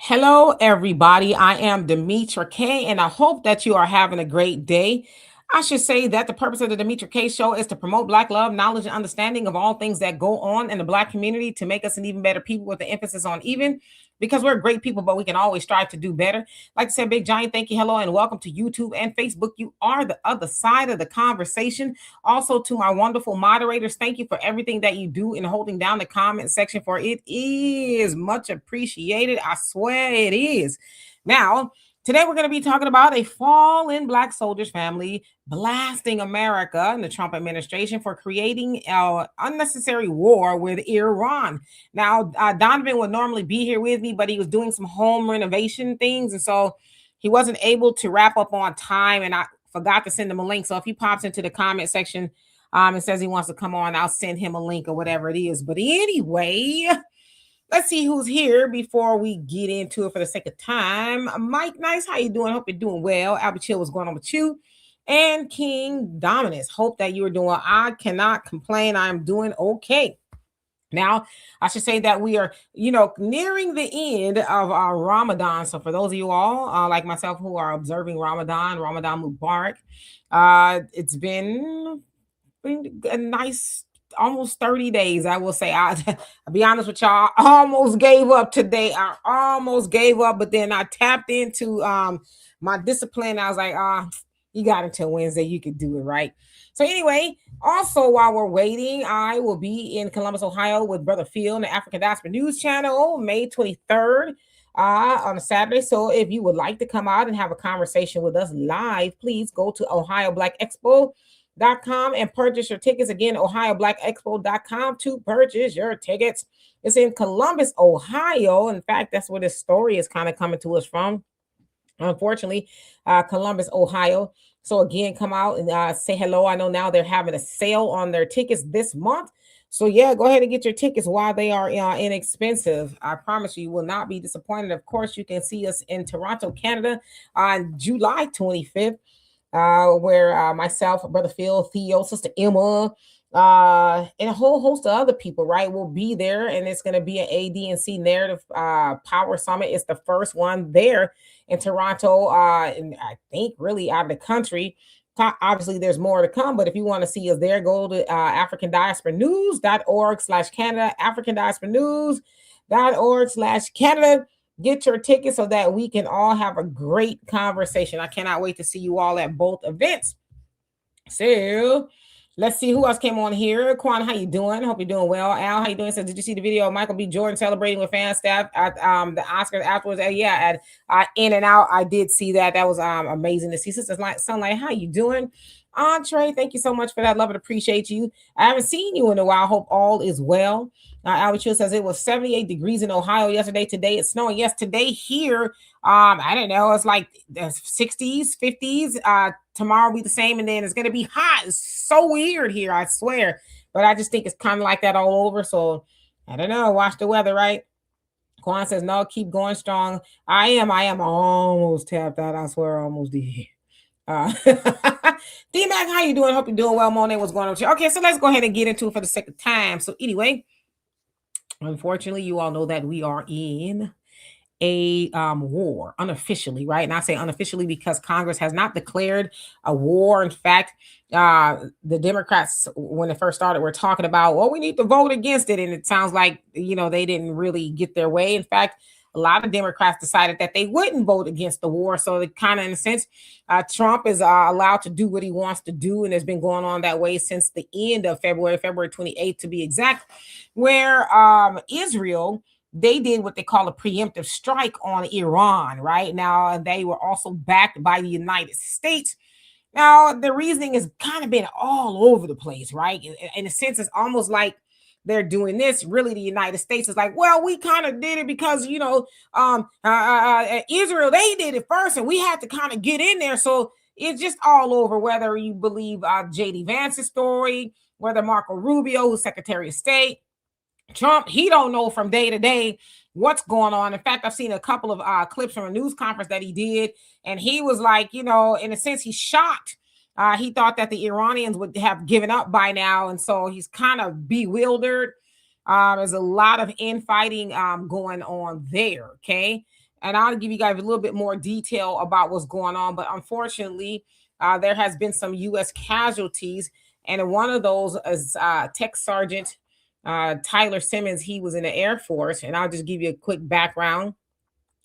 Hello, everybody. I am Demetra K, and I hope that you are having a great day. I should say that the purpose of the Demetra K show is to promote Black love, knowledge, and understanding of all things that go on in the Black community to make us an even better people with the emphasis on even because we're great people, but we can always strive to do better. Like I said, Big Giant, thank you, hello, and welcome to YouTube and Facebook. You are the other side of the conversation. Also, to my wonderful moderators, thank you for everything that you do in holding down the comment section, for it is much appreciated. I swear it is. Now, today we're going to be talking about a fallen Black soldiers family blasting America and the Trump administration for creating an unnecessary war with Iran. Now, Donovan would normally be here with me, but he was doing some home renovation things, and so he wasn't able to wrap up on time, and I forgot to send him a link. So if he pops into the comment section and says he wants to come on, I'll send him a link or whatever it is. But anyway, let's see who's here before we get into it for the sake of time. Mike Nice, how you doing? Hope you're doing well. Albert Chill, what's going on with you? And King Dominus, hope that you are doing well. I cannot complain. I'm doing okay. Now, I should say that we are, nearing the end of our Ramadan. So for those of you all like myself who are observing Ramadan Mubarak, it's been a nice almost 30 days. I will say, I'll be honest with y'all, I almost gave up today. I almost gave up, but then I tapped into my discipline. I was like, you got until Wednesday, you could do it, right? So anyway, also while we're waiting, I will be in Columbus, Ohio with Brother Phil on the African Diaspora News Channel, May 23rd. On a Saturday. So if you would like to come out and have a conversation with us live, please go to OhioBlackExpo.com and purchase your tickets. Again, OhioBlackExpo.com to purchase your tickets. It's in Columbus, Ohio. In fact, that's where this story is kind of coming to us from. Unfortunately, Columbus, Ohio. So again, come out and say hello. I know now they're having a sale on their tickets this month. So yeah, go ahead and get your tickets while they are inexpensive. I promise you will not be disappointed. Of course, you can see us in Toronto, Canada on July 25th, where myself, Brother Phil, Theo, Sister Emma, and a whole host of other people, right, will be there. And it's going to be an AD&C Narrative Power Summit. It's the first one there in Toronto, and I think really out of the country. Obviously, there's more to come, but if you want to see us there, go to africandiasporanews.org/Canada, africandiasporanews.org/Canada. Get your tickets so that we can all have a great conversation. I cannot wait to see you all at both events. So let's see who else came on here. Quan, how you doing? Hope you're doing well. Al, how you doing? So did you see the video of Michael B. Jordan celebrating with fan staff at the Oscars afterwards? Yeah, at In and Out. I did see that. That was amazing to see. Sister Sunlight, how you doing? Entree, thank you so much for that. Love and appreciate you. I haven't seen you in a while. Hope all is well. Albert Chill says it was 78 degrees in Ohio yesterday. Today it's snowing. Yes, today here, I don't know. It's like the 60s, 50s. Tomorrow will be the same, and then it's gonna be hot. It's so weird here, I swear. But I just think it's kind of like that all over. So I don't know. Watch the weather, right? Quan says no. Keep going strong. I am almost tapped out. I swear, I almost did. D-Mac, how you doing? Hope you're doing well. Monet, what's going on with you? Okay, so let's go ahead and get into it for the sake of time. So anyway, unfortunately, you all know that we are in a war unofficially, right? And I say unofficially because Congress has not declared a war. In fact, the Democrats, when it first started, were talking about, well, we need to vote against it. And it sounds like, they didn't really get their way. In fact, a lot of Democrats decided that they wouldn't vote against the war. So it kind of, in a sense, Trump is allowed to do what he wants to do. And it's been going on that way since the end of February 28th to be exact, where Israel, they did what they call a preemptive strike on Iran, right? Now, they were also backed by the United States. Now, the reasoning has kind of been all over the place, right? In a sense, it's almost like they're doing this. Really, the United States is like, well, we kind of did it because, Israel, they did it first, and we had to kind of get in there. So it's just all over, whether you believe J.D. Vance's story, whether Marco Rubio, who's Secretary of State, Trump, he don't know from day to day what's going on. In fact, I've seen a couple of clips from a news conference that he did, and he was like, in a sense, he's shocked. He thought that the Iranians would have given up by now, and so he's kind of bewildered. There's a lot of infighting going on there, okay? and I'll give you guys a little bit more detail about what's going on. But unfortunately, there has been some U.S. casualties, and one of those is Tech Sergeant Tyler Simmons. He was in the Air Force, and I'll just give you a quick background.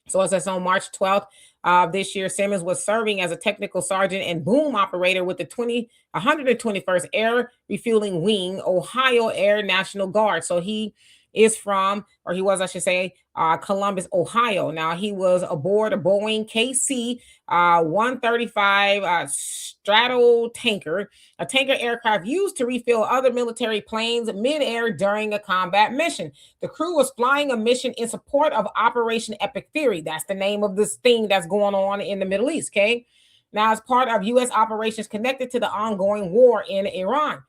So it says on March 12th this year, Simmons was serving as a technical sergeant and boom operator with the 121st Air Refueling Wing, Ohio Air National Guard. So he is from, or he was, I should say, Columbus, Ohio. Now he was aboard a Boeing KC 135 straddle tanker, a tanker aircraft used to refuel other military planes midair during a combat mission. The crew was flying a mission in support of Operation Epic Fury. That's the name of this thing that's going on in the Middle East, okay? Now, as part of U.S. operations connected to the ongoing war in Iran.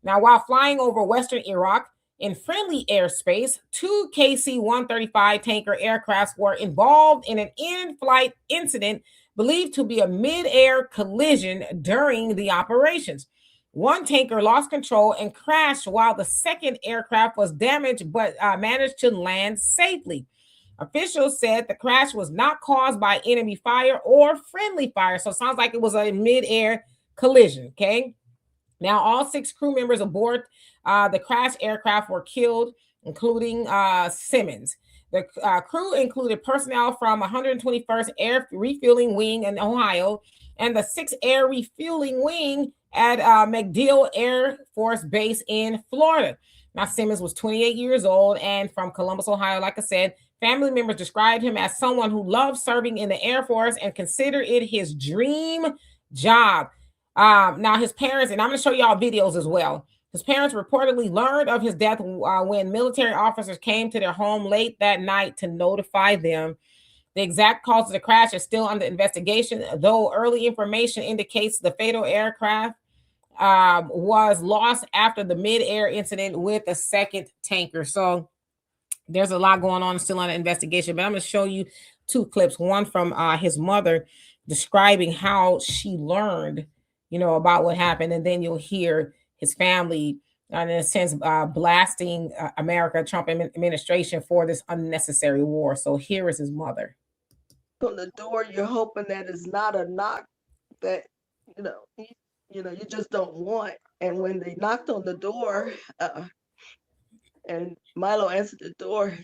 Now, while flying over Western Iraq in friendly airspace, two KC 135 tanker aircrafts were involved in an in flight incident believed to be a mid-air collision during the operations. One tanker lost control and crashed while the second aircraft was damaged but managed to land safely. Officials said the crash was not caused by enemy fire or friendly fire. So it sounds like it was a mid-air collision, okay? Now, all 6 crew members aboard the crashed aircraft were killed, including Simmons. The crew included personnel from 121st Air Refueling Wing in Ohio and the 6th Air Refueling Wing at MacDill Air Force Base in Florida. Now, Simmons was 28 years old and from Columbus, Ohio. Like I said, family members described him as someone who loved serving in the Air Force and considered it his dream job. Now, his parents, and I'm going to show y'all videos as well. His parents reportedly learned of his death when military officers came to their home late that night to notify them. The exact cause of the crash is still under investigation, though early information indicates the fatal aircraft was lost after the mid-air incident with a second tanker. So there's a lot going on still under investigation, but I'm going to show you 2 clips. One from his mother describing how she learned, about what happened, and then you'll hear his family, in a sense, blasting America, Trump administration for this unnecessary war. So here is his mother. On the door, you're hoping that it's not a knock that you just don't want. And when they knocked on the door, and Milo answered the door,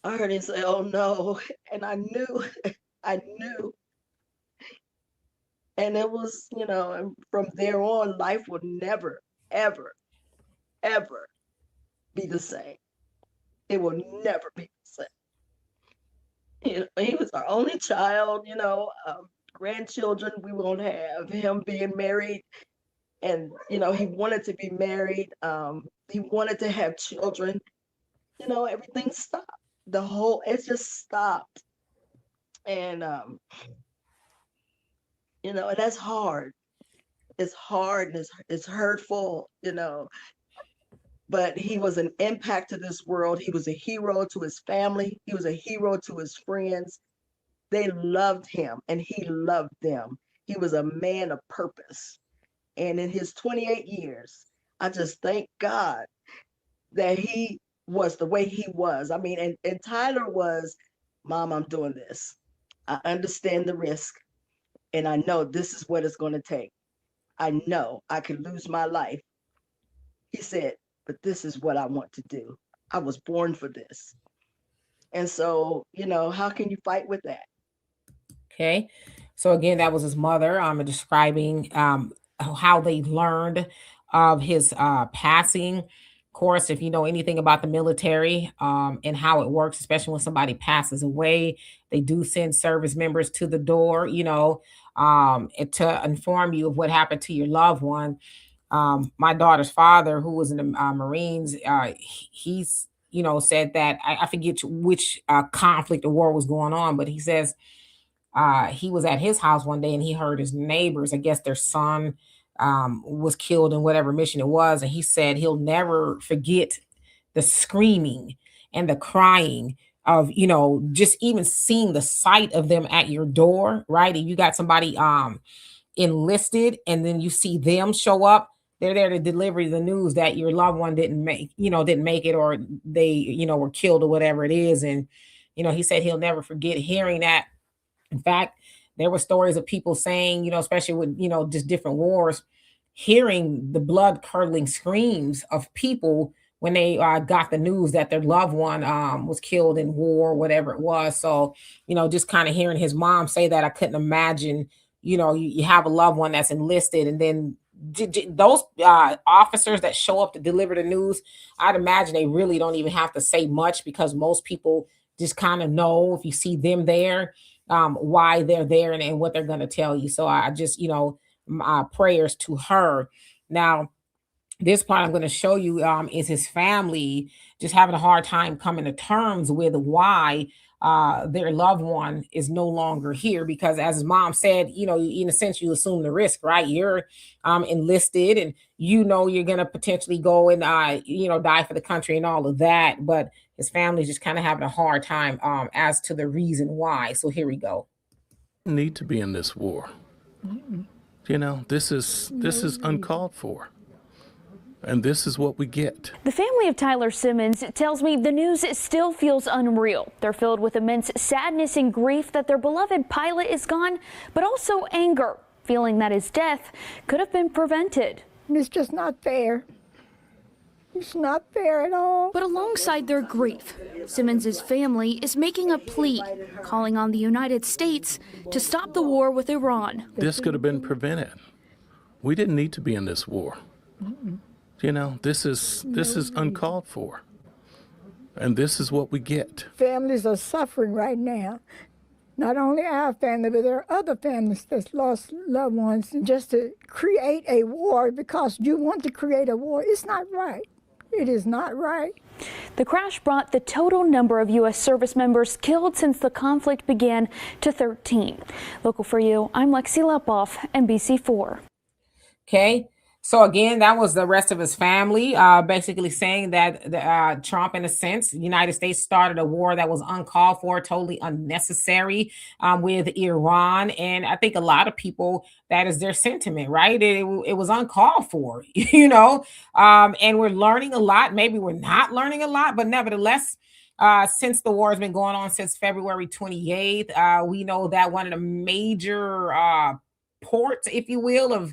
I heard him say, "Oh no," and I knew, I knew. And it was, and from there on, life would never, ever, ever be the same. It will never be the same. He was our only child, grandchildren we won't have. Him being married, and, he wanted to be married. He wanted to have children. Everything stopped. It just stopped. And, and that's hard. It's hard and it's hurtful, but he was an impact to this world. He was a hero to his family. He was a hero to his friends. They loved him and he loved them. He was a man of purpose. And in his 28 years, I just thank God that he was the way he was. I mean, and Tyler was, "Mom, I'm doing this. I understand the risk. And I know this is what it's going to take. I know I could lose my life." He said, "But this is what I want to do. I was born for this." And so, how can you fight with that? Okay. So again, that was his mother describing how they learned of his passing. Of course, if you know anything about the military and how it works, especially when somebody passes away, they do send service members to the door, to inform you of what happened to your loved one. My daughter's father, who was in the Marines, he's, said that I forget which conflict or war was going on, but he says he was at his house one day and he heard his neighbors, I guess their son was killed in whatever mission it was. And he said he'll never forget the screaming and the crying of, just even seeing the sight of them at your door, right? And you got somebody enlisted and then you see them show up. They're there to deliver the news that your loved one didn't make it, or they, were killed or whatever it is. And He said he'll never forget hearing that. In fact, there were stories of people saying, especially with, just different wars, hearing the blood curdling screams of people when they got the news that their loved one was killed in war, whatever it was. So, just kind of hearing his mom say that, I couldn't imagine, you have a loved one that's enlisted, and then those officers that show up to deliver the news, I'd imagine they really don't even have to say much, because most people just kind of know if you see them there, why they're there, and what they're going to tell you. So I just, prayers to her. Now, this part I'm going to show you is his family just having a hard time coming to terms with why their loved one is no longer here, because as his mom said, in a sense, you assume the risk, right? You're enlisted, and you're going to potentially go and die for the country and all of that, but his family's just kind of having a hard time as to the reason why. So here we go. Need to be in this war. This is uncalled for. And this is what we get. The family of Tyler Simmons tells me the news still feels unreal. They're filled with immense sadness and grief that their beloved pilot is gone, but also anger, feeling that his death could have been prevented. It's just not fair. It's not fair at all. But alongside their grief, Simmons' family is making a plea, calling on the United States to stop the war with Iran. This could have been prevented. We didn't need to be in this war. This is uncalled for. And this is what we get. Families are suffering right now. Not only our family, but there are other families that's lost loved ones. And just to create a war because you want to create a war, it's not right. It is not right. The crash brought the total number of U.S. service members killed since the conflict began to 13. Local for you, I'm Lexi Lepoff, NBC4. Okay. So again, that was the rest of his family, basically saying that Trump, in a sense, the United States started a war that was uncalled for, totally unnecessary with Iran. And I think a lot of people, that is their sentiment, right? It was uncalled for, and we're learning a lot. Maybe we're not learning a lot, but nevertheless, since the war has been going on since February 28th, we know that one of the major ports, if you will, of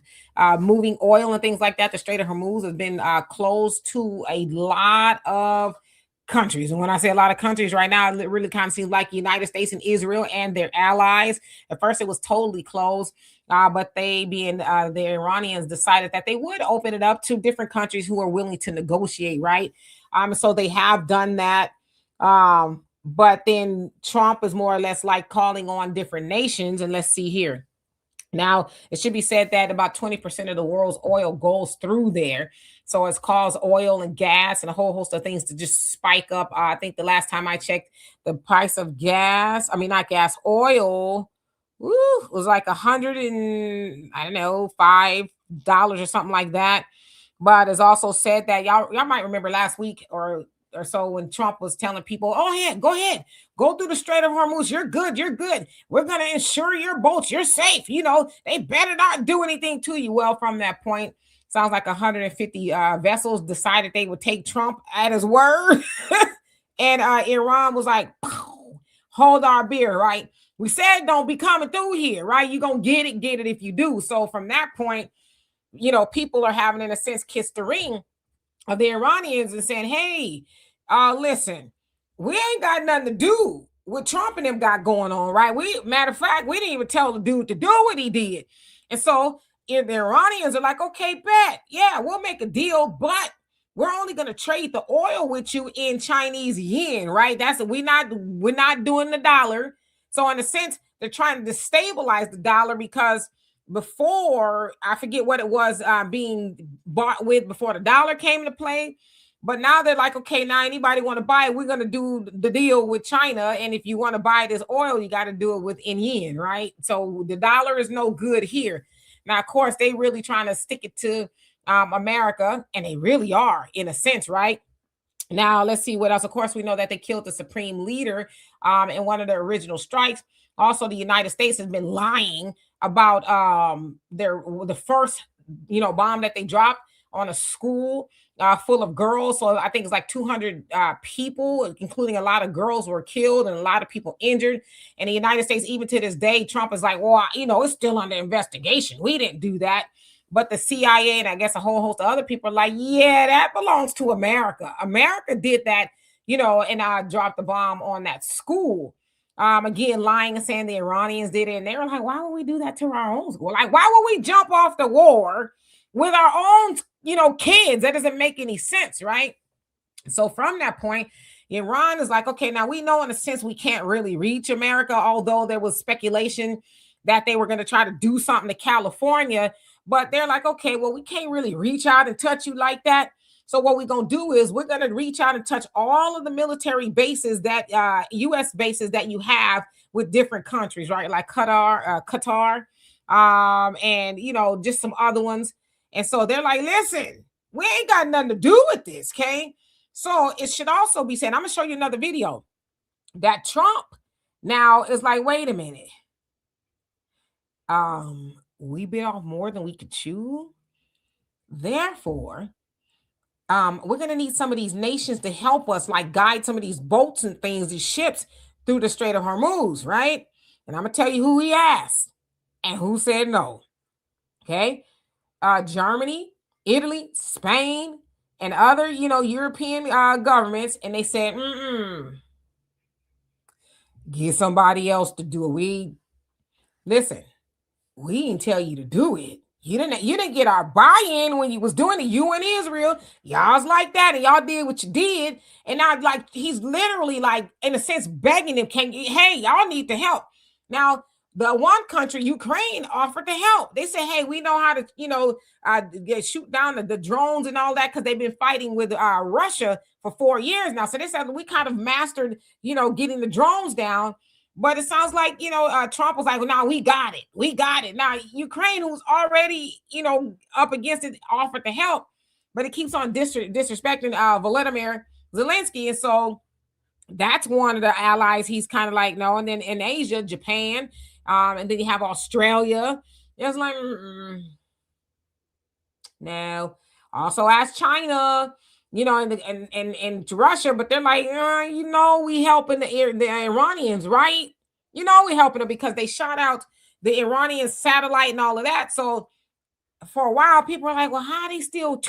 moving oil and things like that, the Strait of Hormuz has been closed to a lot of countries. And when I say a lot of countries right now, it really kind of seems like the United States and Israel and their allies. At first, it was totally closed, but they, being the Iranians, decided that they would open it up to different countries who are willing to negotiate, right? So they have done that. But then Trump is more or less like calling on different nations. And let's see here. Now, it should be said that about 20% of the world's oil goes through there. So it's caused oil and gas and a whole host of things to just spike up. I think the last time I checked, the price of oil, was like $5 or something like that. But it's also said that y'all might remember last week or so when Trump was telling people, oh, yeah, go ahead, go through the Strait of Hormuz. You're good. We're going to insure your boats. You're safe. They better not do anything to you. Well, from that point, sounds like 150 vessels decided they would take Trump at his word. And Iran was like, hold our beer, right? We said don't be coming through here, right? You're going to get it if you do. So from that point, people are having, in a sense, kissed the ring of the Iranians and saying, hey, listen, we ain't got nothing to do with Trump and them got going on, right? Matter of fact, we didn't even tell the dude to do what he did. And so if the Iranians are like, okay, bet, yeah, we'll make a deal, but we're only going to trade the oil with you in Chinese yen, right? We're not doing the dollar. So in a sense, they're trying to destabilize the dollar because before, I forget what it was being bought with before the dollar came into play. But now they're like, okay, now anybody want to buy it, we're going to do the deal with China. And if you want to buy this oil, you got to do it in yen, right? So the dollar is no good here. Now, of course, they really trying to stick it to America, and they really are, in a sense, right? Now, let's see what else. Of course, we know that they killed the supreme leader in one of the original strikes. Also, the United States has been lying about the first bomb that they dropped on a school full of girls. So I think it's like 200 people, including a lot of girls, were killed and a lot of people injured. And the United States, even to this day, Trump is like, well, it's still under investigation. We didn't do that. But the CIA and I guess a whole host of other people are like, yeah, that belongs to America. America did that, and I dropped the bomb on that school. Again, lying and saying the Iranians did it. And they were like, why would we do that to our own school? Like, why would we jump off the war with our own, kids? That doesn't make any sense, right? So from that point, Iran is like, okay, now we know in a sense we can't really reach America, although there was speculation that they were going to try to do something to California. But they're like, okay, well, we can't really reach out and touch you like that. So what we're going to do is we're going to reach out and touch all of the military bases that U.S. bases that you have with different countries, right? Like Qatar, and, just some other ones. And so they're like, listen, we ain't got nothing to do with this, okay? So it should also be said, I'm going to show you another video that Trump now is like, wait a minute. We bit off more than we could chew. Therefore, we're going to need some of these nations to help us, like guide some of these boats and things, these ships through the Strait of Hormuz, right? And I'm going to tell you who he asked and who said no. Okay. Germany, Italy, Spain, and other, European governments. And they said, get somebody else to do it. Listen, we didn't tell you to do it. You didn't get our buy-in when you was doing it. You and Israel, y'all's like that, and y'all did what you did. And now, like, he's literally, like, in a sense, begging them, hey, y'all need to help. Now, the one country, Ukraine, offered to help. They said, hey, we know how to, shoot down the drones and all that, because they've been fighting with Russia for 4 years now. So they said we kind of mastered, getting the drones down. But it sounds like, Trump was like, well, now we got it. We got it. Now, Ukraine, who's already, up against it, offered to help. But it keeps on disrespecting Volodymyr Zelensky. And so that's one of the allies he's kind of like, no. And then in Asia, Japan, and then you have Australia. It's like, no. Also ask China, and Russia, but they're like, we helping the Iranians, right? We helping them because they shot out the Iranian satellite and all of that. So for a while, people are like, well, how they still,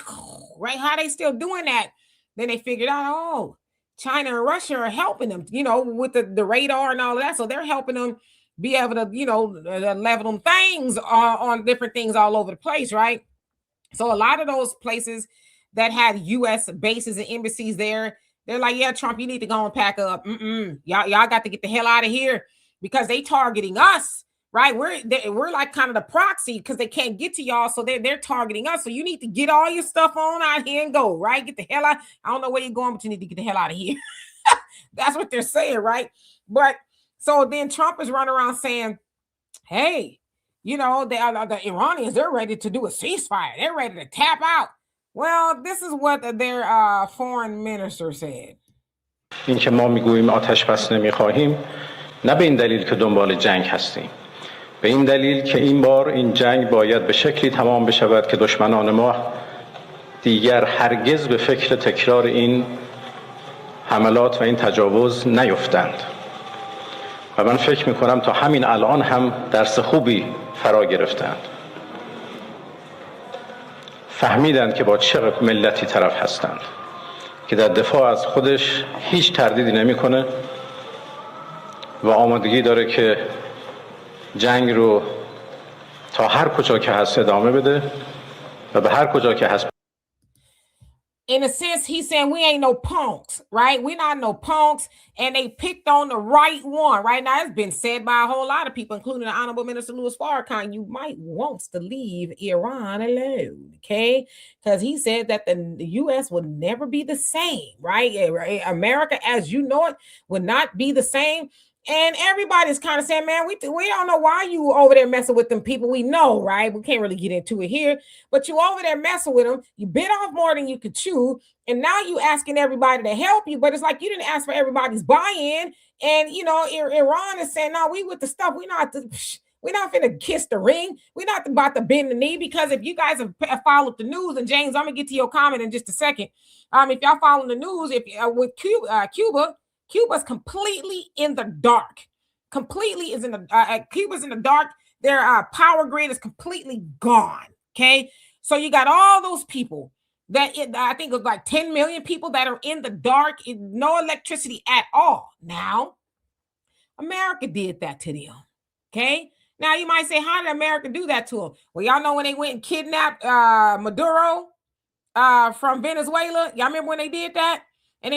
right? How they still doing that? Then they figured out, oh, China and Russia are helping them, with the radar and all of that. So they're helping them be able to, level them things on different things all over the place, right? So a lot of those places that had U.S. bases and embassies there, they're like, yeah, Trump, you need to go and pack up. Y'all got to get the hell out of here, because they targeting us, right? We're like kind of the proxy, because they can't get to y'all, so they're targeting us. So you need to get all your stuff on out here and go, right? Get the hell out. I don't know where you're going, but you need to get the hell out of here. That's what they're saying, right? But so then Trump is running around saying, hey, the Iranians, they're ready to do a ceasefire. They're ready to tap out. Well, this is what their foreign minister said. این که ما میگوییم آتش بس نمیخواهیم، نه به این دلیل که دنبال جنگ هستیم، به این دلیل که این بار این جنگ باید به شکلی تمام بشود که دشمنان ما دیگر هرگز به فکر تکرار این حملات و این تجاوز نیفتند. و من فکر میکنم تا همین الان هم درس خوبی فرا گرفتند. فهمیدند که با چه ملتی طرف هستند که در دفاع از خودش هیچ تردیدی نمیکنه و آمادگی داره که جنگ رو تا هر کجا که هست ادامه بده و به هر کجا که هست. In a sense, he's saying we ain't no punks, right? We're not no punks, and they picked on the right one, right? Now, it's been said by a whole lot of people, including the Honorable Minister Louis Farrakhan, you might want to leave Iran alone, okay? Because he said that the U.S. would never be the same, right? America, as you know it, would not be the same. And everybody's kind of saying, man, we don't know why you over there messing with them people. We know, right? We can't really get into it here, but you over there messing with them. You bit off more than you could chew. And now you asking everybody to help you, but it's like you didn't ask for everybody's buy-in. And, Iran is saying, no, we with the stuff. We not, We're not finna kiss the ring. We're not about to bend the knee, because if you guys have followed the news, and James, I'm gonna get to your comment in just a second. If y'all following the news, if with Cuba's completely in the dark. Completely is in the Cuba's in the dark. Their power grid is completely gone. Okay, so you got all those people that I think of like 10 million people that are in the dark, no electricity at all. Now, America did that to them. Okay. Now you might say, how did America do that to them? Well, y'all know when they went and kidnapped Maduro from Venezuela. Y'all remember when they did that? And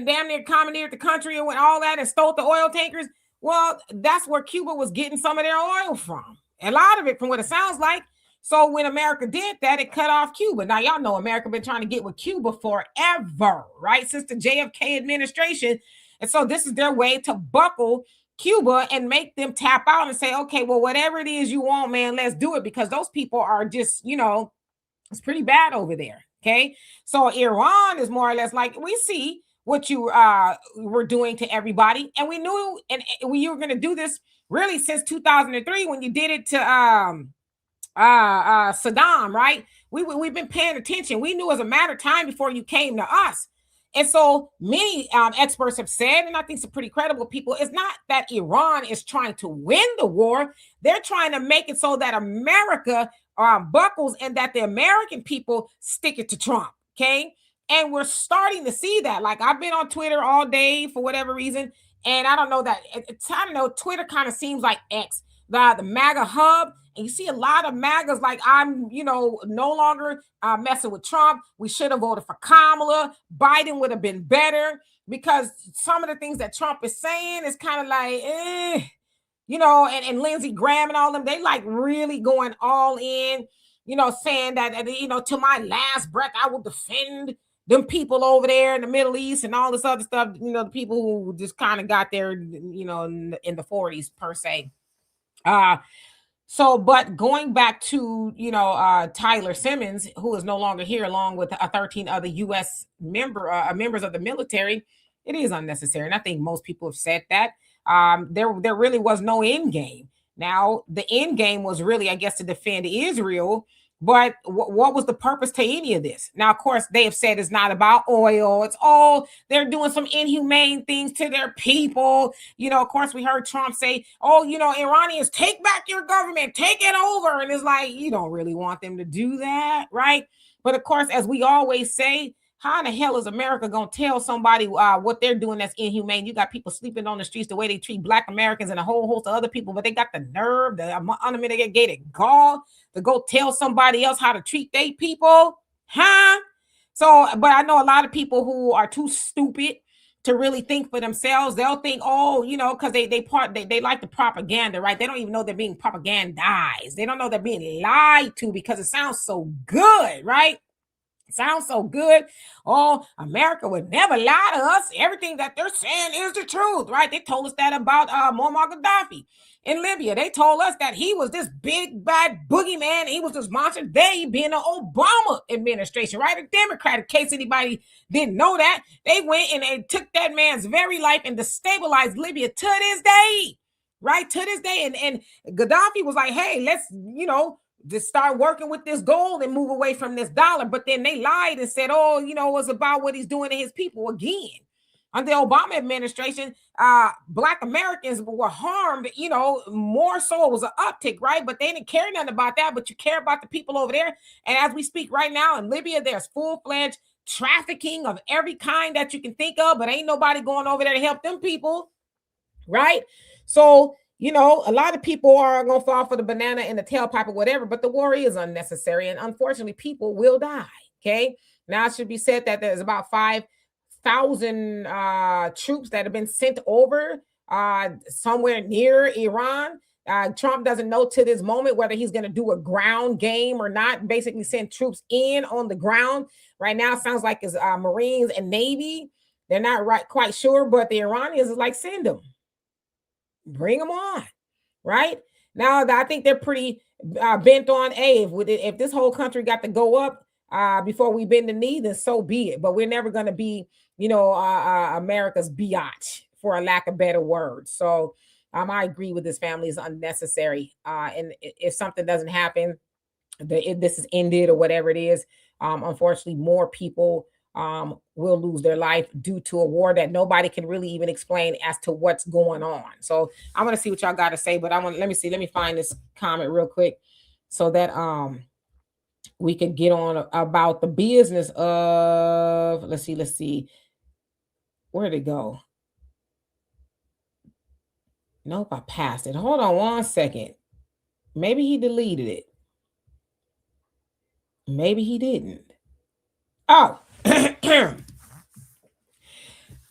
damn near commandeered the country and went all that and stole the oil tankers. Well, that's where Cuba was getting some of their oil from. A lot of it, from what it sounds like. So when America did that, it cut off Cuba. Now, y'all know America been trying to get with Cuba forever, right? Since the JFK administration. And so this is their way to buckle Cuba and make them tap out and say, okay, well, whatever it is you want, man, let's do it, because those people are just, it's pretty bad over there. Okay. So Iran is more or less like, we see what you were doing to everybody. And we knew, and you were going to do this really since 2003 when you did it to Saddam, right? We've been paying attention. We knew it was a matter of time before you came to us. And so many experts have said, and I think some pretty credible people, it's not that Iran is trying to win the war. They're trying to make it so that America buckles and that the American people stick it to Trump. Okay. And we're starting to see that. Like, I've been on Twitter all day for whatever reason. And I don't know that I don't know. Twitter kind of seems like X, the MAGA hub. And you see a lot of MAGAs like, I'm, no longer messing with Trump. We should have voted for Kamala. Biden would have been better, because some of the things that Trump is saying is kind of like, and Lindsey Graham and all them, they like really going all in, saying that, to my last breath, I will defend them people over there in the Middle East and all this other stuff, the people who just kind of got there, in the 40s per se. So, but going back to, Tyler Simmons, who is no longer here, along with 13 other U.S. members of the military, it is unnecessary. And I think most people have said that. There really was no end game. Now, the end game was really, I guess, to defend Israel. But what was the purpose to any of this? Now, of course, they have said it's not about oil. It's all, they're doing some inhumane things to their people. Of course, we heard Trump say, Iranians, take back your government, take it over. And it's like, you don't really want them to do that, right? But of course, as we always say, how in the hell is America going to tell somebody what they're doing that's inhumane? You got people sleeping on the streets the way they treat Black Americans and a whole host of other people, but they got the nerve, the unmitigated gall to go tell somebody else how to treat their people, huh? So, but I know a lot of people who are too stupid to really think for themselves. They'll think, because they like the propaganda, right? They don't even know they're being propagandized. They don't know they're being lied to because it sounds so good, right? Sounds so good. Oh, America would never lie to us. Everything that they're saying is the truth, right? They told us that about Muammar Gaddafi in Libya. They told us that he was this big bad boogeyman. He was this monster. They being an Obama administration, right? A Democrat. In case anybody didn't know that, they went and they took that man's very life and destabilized Libya to this day, right? To this day. And Gaddafi was like, hey, let's, just start working with this gold and move away from this dollar. But then they lied and said, it's about what he's doing to his people again. Under the Obama administration, Black Americans were harmed, more so. It was an uptick, right? But they didn't care nothing about that. But you care about the people over there. And as we speak right now in Libya, there's full-fledged trafficking of every kind that you can think of. But ain't nobody going over there to help them people, right? So, a lot of people are going to fall for the banana in the tailpipe or whatever, but the war is unnecessary. And unfortunately, people will die. Okay. Now it should be said that there's about 5,000 troops that have been sent over somewhere near Iran. Trump doesn't know to this moment whether he's going to do a ground game or not, basically send troops in on the ground. Right now, it sounds like it's Marines and Navy. They're not quite sure, but the Iranians is like, send them. Bring them on, right? Now, I think they're pretty bent on, hey, if this whole country got to go up before we bend the knee, then so be it. But we're never going to be, America's biatch, for a lack of better words. So, I agree with this family is unnecessary. And if something doesn't happen, this is ended or whatever it is, unfortunately, more people will lose their life due to a war that nobody can really even explain as to what's going on. So I want to see what y'all got to say, but let me find this comment real quick so that we can get on about the business of, let's see, where'd it go? Nope, I passed it. Hold on one second. Maybe he deleted it. Maybe he didn't. Oh,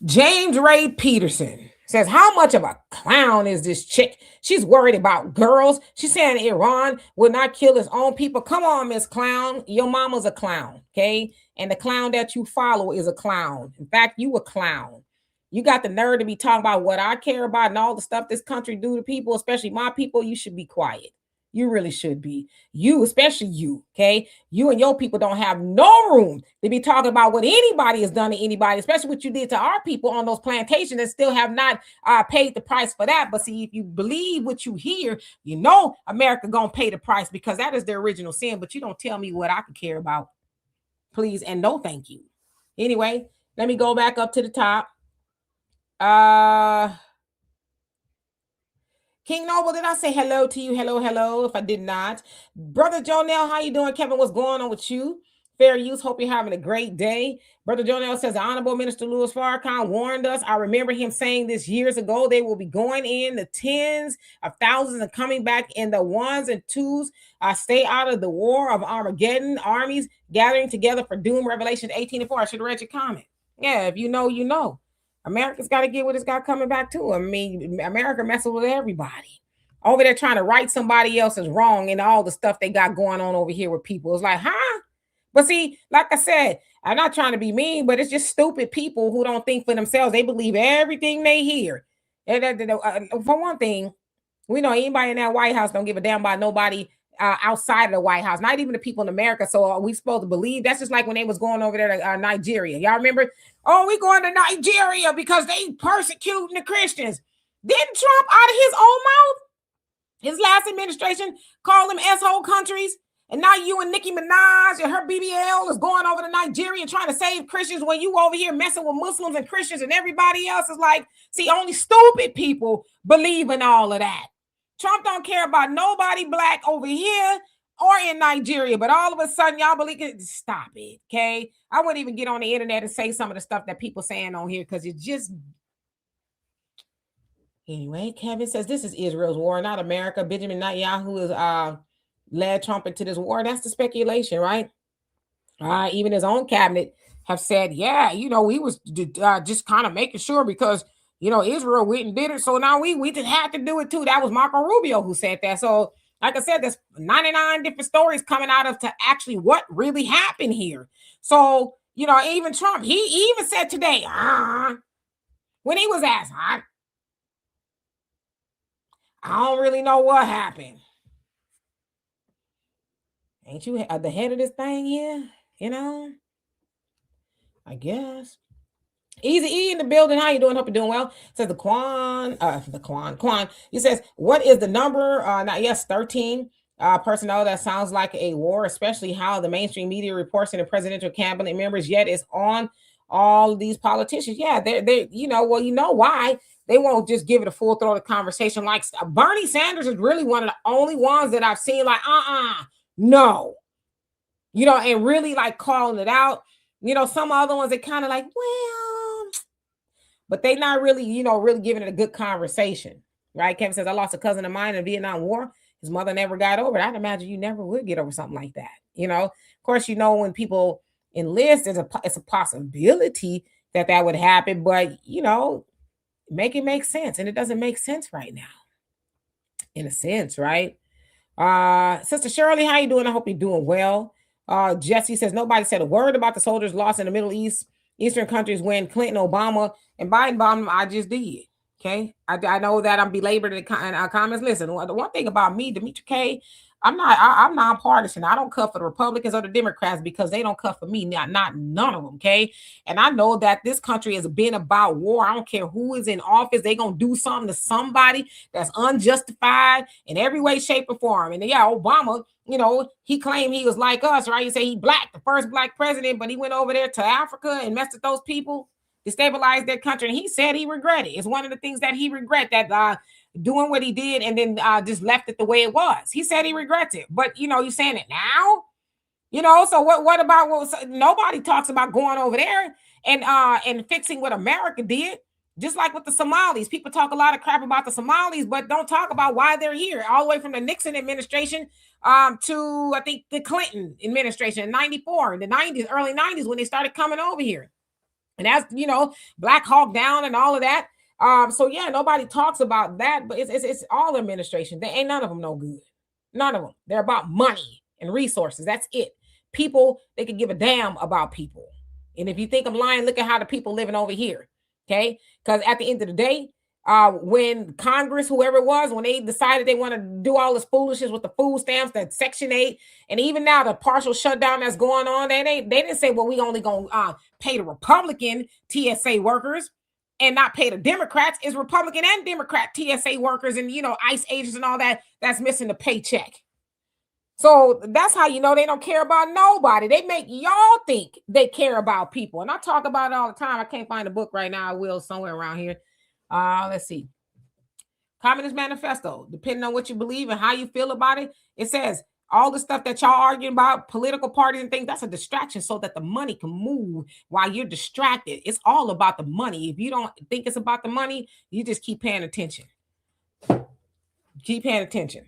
James Ray Peterson says, how much of a clown is this chick? She's worried about girls. She's saying Iran will not kill its own people. Come on, Miss Clown. Your mama's a clown, okay? And the clown that you follow is a clown. In fact, you a clown. You got the nerve to be talking about what I care about and all the stuff this country do to people, especially my people. You should be quiet. You really should be. You, especially you, okay? You and your people don't have no room to be talking about what anybody has done to anybody, especially what you did to our people on those plantations and still have not paid the price for that. But see, if you believe what you hear, you know America gonna pay the price because that is their original sin. But you don't tell me what I could care about, please, and no thank you. Anyway, let me go back up to the top. King Noble, did I say hello to you? Hello. If I did not. Brother Jonell, how you doing? Kevin, what's going on with you? Fair use. Hope you're having a great day. Brother Jonell says, the Honorable Minister Louis Farrakhan warned us. I remember him saying this years ago. They will be going in the tens of thousands and coming back in the ones and twos. Stay out of the war of Armageddon. Armies gathering together for doom. Revelation 18:4. I should have read your comment. Yeah, if you know, you know. America's got to get what it's got coming back to. I mean, America messes with everybody. Over there trying to right somebody else's wrong and all the stuff they got going on over here with people. It's like, huh? But see, like I said, I'm not trying to be mean, but it's just stupid people who don't think for themselves. They believe everything they hear. For one thing, we know anybody in that White House don't give a damn about nobody outside of the White House, not even the people in America. So are we supposed to believe? That's just like when they was going over there to Nigeria. Y'all remember? Oh, we going to Nigeria because they persecuting the Christians. Didn't Trump out of his own mouth, his last administration, call them S-hole countries? And now you and Nicki Minaj and her BBL is going over to Nigeria and trying to save Christians when you over here messing with Muslims and Christians and everybody else is like, see, only stupid people believe in all of that. Trump don't care about nobody black over here or in Nigeria, but all of a sudden y'all believe it. Stop it, okay? I wouldn't even get on the internet and say some of the stuff that people saying on here because it's just... Anyway, Kevin says this is Israel's war, not America. Benjamin Netanyahu is led Trump into this war. That's the speculation, right? Even his own cabinet have said, yeah, you know, he was just kind of making sure because you know, Israel went and did it. So now we just had to do it too. That was Marco Rubio who said that. So like I said, there's 99 different stories coming out of to actually what really happened here. So, you know, even Trump, he even said today, when he was asked, I don't really know what happened. Ain't you at the head of this thing here? You know, I guess. Easy E in the building. How you doing? Hope you're doing well. Says the Quan. He says, what is the number? Not yes, 13. Personnel that sounds like a war, especially how the mainstream media reports and the presidential cabinet members yet is on all these politicians. Yeah, they you know, well, you know why they won't just give it a full throated conversation. Like Bernie Sanders is really one of the only ones that I've seen like, no, you know, and really like calling it out. You know, some other ones that kind of like, well, but they not really, you know, really giving it a good conversation, right? Kevin says, I lost a cousin of mine in the Vietnam War. His mother never got over it. I'd imagine you never would get over something like that. You know, of course, you know, when people enlist, it's a possibility that would happen, but, you know, make it make sense. And it doesn't make sense right now, in a sense, right? Sister Shirley, how you doing? I hope you're doing well. Jesse says, nobody said a word about the soldiers lost in the Middle East, Eastern countries when Clinton, Obama, and Biden bombed them. I just did. Okay. I know that I'm belabored in the comments. Listen, the one thing about me, Demetri K, I'm nonpartisan. I don't cut for the Republicans or the Democrats because they don't cut for me. Not none of them. Okay. And I know that this country has been about war. I don't care who is in office. They gonna do something to somebody that's unjustified in every way, shape, or form. And yeah, Obama, he claimed he was like us, right? He said he black, the first black president, but he went over there to Africa and messed with those people, destabilized their country. And he said he regretted it. It's one of the things that he regret, that doing what he did and then just left it the way it was. He said he regrets it, but you're saying it now, so what about nobody talks about going over there and fixing what America did, just like with the Somalis. People talk a lot of crap about the Somalis, but don't talk about why they're here, all the way from the Nixon administration to I think the Clinton administration in 94, in the 90s, early 90s, when they started coming over here. And that's, Black Hawk Down and all of that. So yeah, nobody talks about that, but it's all administration. They ain't none of them no good. None of them. They're about money and resources. That's it. People, they could give a damn about people. And if you think I'm lying, look at how the people living over here. Okay. Because at the end of the day, when Congress, whoever it was, when they decided they want to do all this foolishness with the food stamps, that Section 8, and even now the partial shutdown that's going on, they didn't say, well, we only gonna pay the Republican TSA workers and not pay the Democrats. It's Republican and Democrat TSA workers and ICE agents and all that's missing the paycheck. So that's how they don't care about nobody. They make y'all think they care about people. And I talk about it all the time. I can't find a book right now. I will somewhere around here. Let's see. Communist Manifesto. Depending on what you believe and how you feel about it, it says all the stuff that y'all arguing about, political parties and things, that's a distraction so that the money can move while you're distracted. It's all about the money. If you don't think it's about the money, you just keep paying attention. Keep paying attention.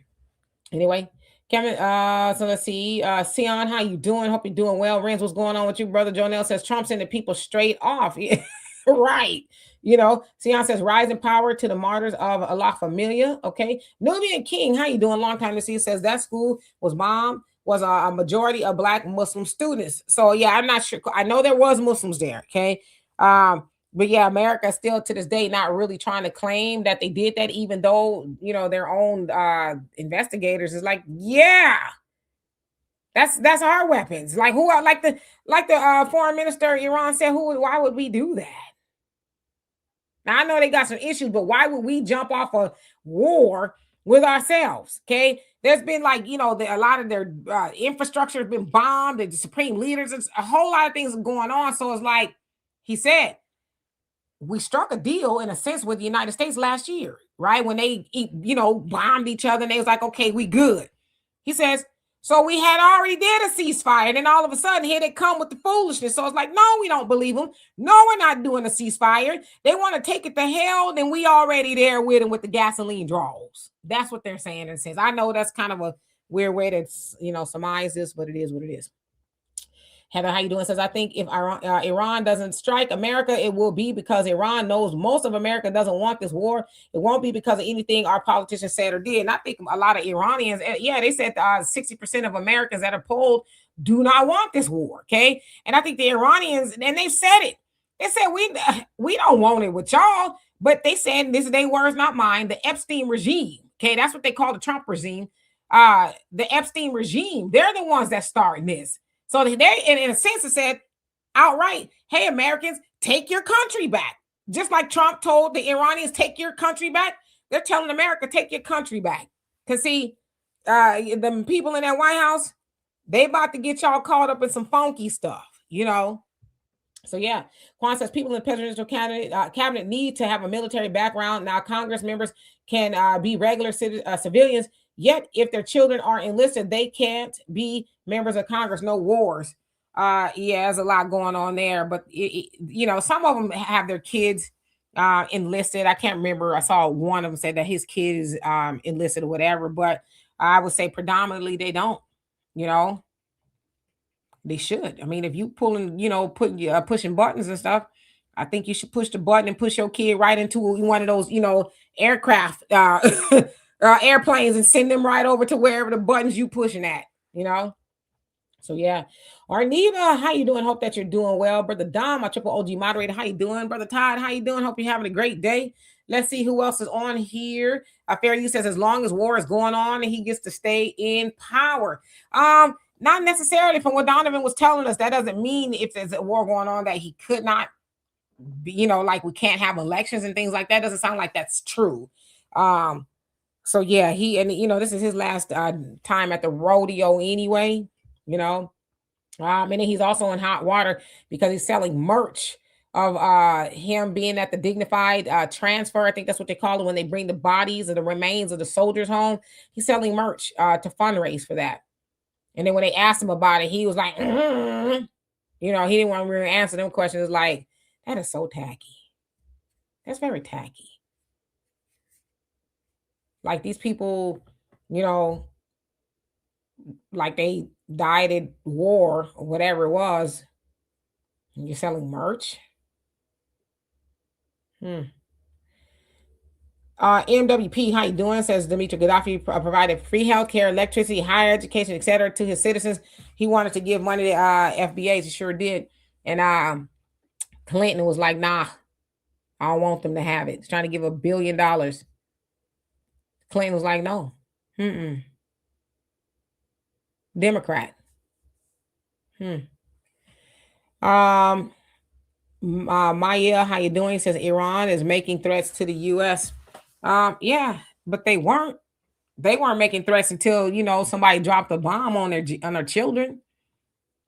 Anyway, Kevin, so let's see. Sion, how you doing? Hope you're doing well. Renz, what's going on with you? Brother Jonell says Trump sending people straight off. Right. Sion says rising power to the martyrs of La Familia. Okay. Nubian King, how you doing? Long time to see. Says that school was a majority of Black Muslim students. So yeah, I'm not sure. I know there was Muslims there. Okay. But yeah, America still to this day not really trying to claim that they did that, even though their own investigators is like, yeah, that's our weapons. Like who? Like the foreign minister of Iran said, why would we do that? Now, I know they got some issues, but why would we jump off a war with ourselves? Okay. There's been a lot of their infrastructure has been bombed. The supreme leaders, a whole lot of things are going on. So it's like he said, we struck a deal in a sense with the United States last year, right? When they, bombed each other and they was like, okay, we good. He says, so we had already did a ceasefire, and then all of a sudden here they come with the foolishness. So it's like, no, we don't believe them. No, we're not doing a ceasefire. They want to take it to hell, then we already there with them with the gasoline draws. That's what they're saying. And says, I know that's kind of a weird way to, surmise this, but it is what it is. Heather, how you doing? Says, I think if Iran doesn't strike America, it will be because Iran knows most of America doesn't want this war. It won't be because of anything our politicians said or did. And I think a lot of Iranians, they said 60% of Americans that are polled do not want this war. Okay. And I think the Iranians, and they said it. They said, we don't want it with y'all. But they said, this is their words, not mine, the Epstein regime. Okay. That's what they call the Trump regime. The Epstein regime, they're the ones that started this. So they, in a sense, it said outright, hey, Americans, take your country back. Just like Trump told the Iranians, take your country back. They're telling America, take your country back. Because see, the people in that White House, they about to get y'all caught up in some funky stuff, So yeah, Quan says people in the presidential cabinet need to have a military background. Now, Congress members can be regular civilians. Yet, if their children are enlisted, they can't be members of Congress. No wars. There's a lot going on there. But, some of them have their kids enlisted. I can't remember. I saw one of them say that his kid is enlisted or whatever. But I would say predominantly they don't. They should. I mean, if you pulling, pushing buttons and stuff, I think you should push the button and push your kid right into one of those, aircraft airplanes and send them right over to wherever the buttons you pushing at, So yeah. Arnita, how you doing? Hope that you're doing well. Brother Dom, my triple OG moderator, how you doing? Brother Todd, how you doing? Hope you're having a great day. Let's see who else is on here. Fair Use says, as long as war is going on and he gets to stay in power. Not necessarily from what Donovan was telling us. That doesn't mean if there's a war going on that he could not be, like we can't have elections and things like that. Doesn't sound like that's true. So yeah, this is his last time at the rodeo anyway, and then he's also in hot water because he's selling merch of him being at the dignified transfer. I think that's what they call it when they bring the bodies or the remains of the soldiers home. He's selling merch to fundraise for that. And then when they asked him about it, he was like, he didn't want to really answer them questions. Like, that is so tacky. That's very tacky. Like these people, like they died at war or whatever it was, and you're selling merch. MWP, how you doing? Says Dimitri Gaddafi provided free healthcare, electricity, higher education, etc. to his citizens. He wanted to give money to FBAs. He sure did. And Clinton was like, nah, I don't want them to have it. He's trying to give $1 billion. Clinton was like, no. Democrat. Maya, how you doing? Says Iran is making threats to the U.S. Yeah, but they weren't. They weren't making threats until somebody dropped a bomb on their children.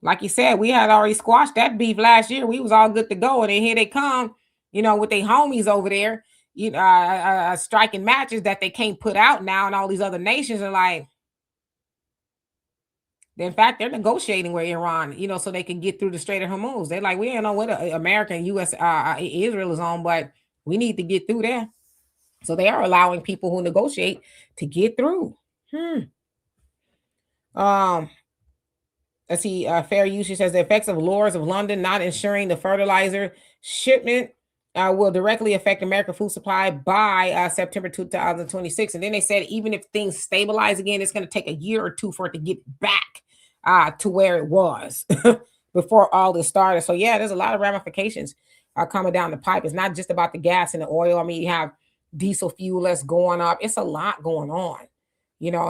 Like you said, we had already squashed that beef last year. We was all good to go, and then here they come, with their homies over there, striking matches that they can't put out now, and all these other nations are like. In fact, they're negotiating with Iran, so they can get through the Strait of Hormuz. They're like, we don't know what America and U.S. Israel is on, but we need to get through there. So they are allowing people who negotiate to get through. Let's see. Fair Use says the effects of Lords of London not ensuring the fertilizer shipment will directly affect American food supply by September 2026. And then they said even if things stabilize again, it's going to take a year or two for it to get back to where it was before all this started. So yeah, there's a lot of ramifications coming down the pipe. It's not just about the gas and the oil. I mean, you have diesel fuel that's going up. It's a lot going on,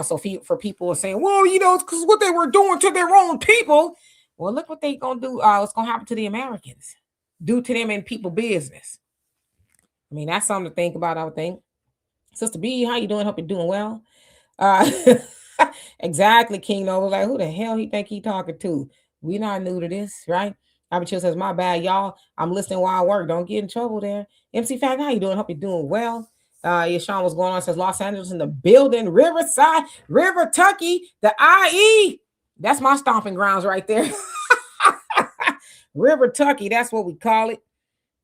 so for people saying, well, it's because what they were doing to their own people. Well, look what they going to do. What's going to happen to the Americans, do to them in people business. I mean, that's something to think about, I would think. Sister B, how you doing? Hope you're doing well. Exactly, King Nova. Like, who the hell he think he talking to? We not new to this, right? Chill says, my bad, y'all. I'm listening while I work. Don't get in trouble there. MC Fat, how you doing? Hope you're doing well. Sean, what's going on? Says Los Angeles in the building. Riverside, River Tucky, the IE. That's my stomping grounds right there. River Tucky, that's what we call it.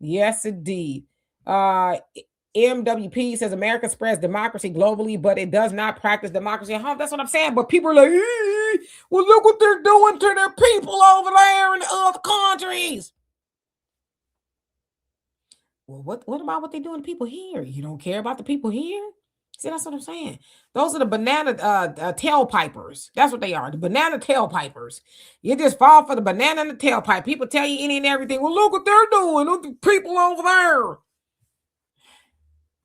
Yes, indeed. MWP says America spreads democracy globally, but it does not practice democracy at home. That's what I'm saying. But people are like, well, look what they're doing to their people over there in the other countries. Well, what about what they doing to people here? You don't care about the people here? See, that's what I'm saying. Those are the banana tailpipers. That's what they are, the banana tailpipers. You just fall for the banana and the tailpipe. People tell you any and everything. Well, look what they're doing. Look at the people over there.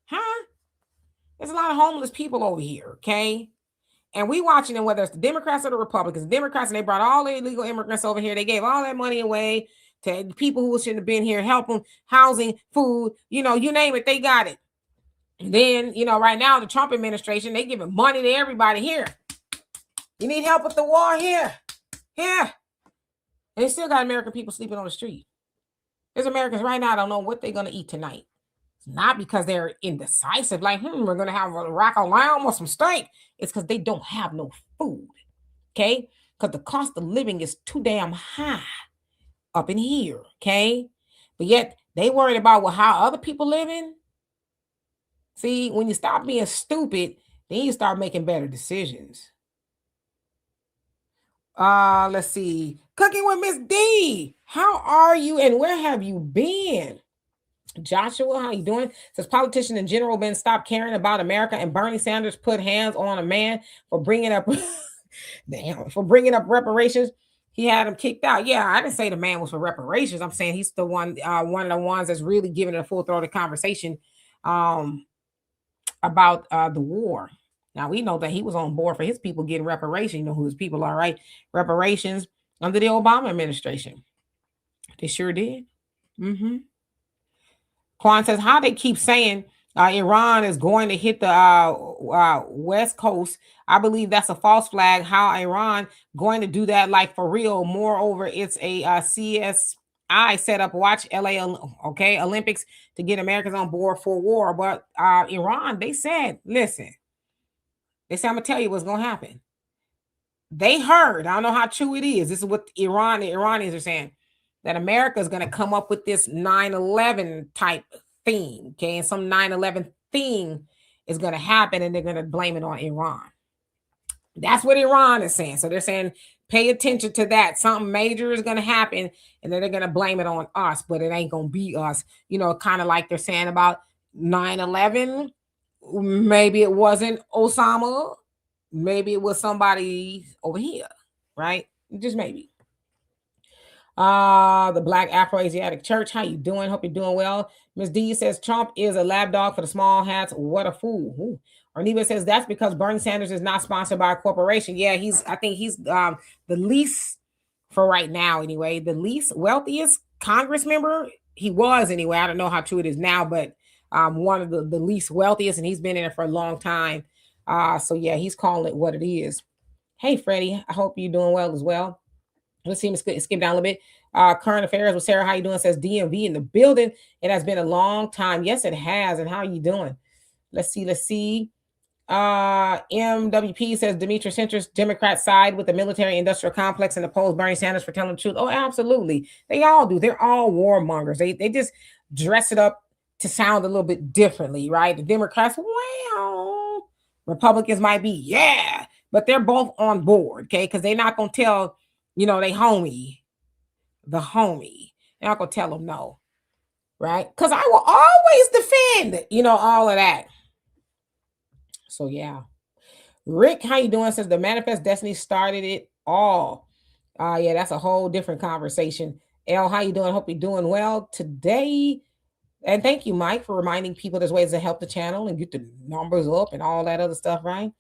Huh? There's a lot of homeless people over here, okay? And we watching them, whether it's the Democrats or the Republicans. The Democrats, and they brought all the illegal immigrants over here. They gave all that money away to people who shouldn't have been here, help them, housing, food, you name it, they got it. And then, right now, the Trump administration, they giving money to everybody here. You need help with the war here. Here. And they still got American people sleeping on the street. There's Americans right now don't know what they're going to eat tonight. Not because they're indecisive, like, we're going to have a rack of lamb or some steak. It's because they don't have no food, okay? Because the cost of living is too damn high up in here, okay? But yet, they worried about how other people living. See, when you stop being stupid, then you start making better decisions. Let's see. Cooking with Miss D. How are you and where have you been? Joshua, how you doing? Says politicians in general been stopped caring about America, and Bernie Sanders put hands on a man for bringing up reparations. He had him kicked out. Yeah, I didn't say the man was for reparations. I'm saying he's the one of the ones that's really giving it a full throated conversation about the war. Now we know that he was on board for his people getting reparations. You know who his people are, right? Reparations under the Obama administration. They sure did. Mm-hmm. Quan says, how they keep saying Iran is going to hit the West Coast. I believe that's a false flag. How Iran going to do that, like for real? Moreover, it's a CSI set up. Watch LA, okay, Olympics to get Americans on board for war. But Iran, they said, listen, they said, I'm going to tell you what's going to happen. They heard, I don't know how true it is. This is what the Iranians are saying, that America is going to come up with this 9/11 type thing, okay? And some 9/11 thing is going to happen, and they're going to blame it on Iran. That's what Iran is saying. So they're saying, pay attention to that. Something major is going to happen, and then they're going to blame it on us, but it ain't going to be us. You know, kind of like they're saying about 9/11. Maybe it wasn't Osama. Maybe it was somebody over here, right? Just maybe. The Black Afro-Asiatic Church, how you doing? Hope you're doing well. Miss D says Trump is a lab dog for the small hats. What a fool. Ooh. Arneva says that's because Bernie Sanders is not sponsored by a corporation. Yeah, I think he's the least, for right now anyway, the least wealthiest Congress member. He was anyway. I don't know how true it is now, but one of the least wealthiest, and he's been in it for a long time. So yeah, he's calling it what it is. Hey, Freddie, I hope you're doing well as well. Let's see him skip down a little bit. Current affairs with Sarah, how you doing? Says DMV in the building. It has been a long time. Yes, it has. And how are you doing? Let's see. MWP says Demetrius centrist Democrats side with the military industrial complex and oppose Bernie Sanders for telling the truth. Oh, absolutely. They all do. They're all warmongers. They just dress it up to sound a little bit differently, right? The Democrats, well, Republicans might be, yeah, but they're both on board, okay? Because they're not going to tell, they homie, they're not going to tell them no, right? Because I will always defend, all of that. So, yeah. Rick, how you doing? Says the Manifest Destiny started it all. Yeah, that's a whole different conversation. L, how you doing? Hope you're doing well today. And thank you, Mike, for reminding people there's ways to help the channel and get the numbers up and all that other stuff, right?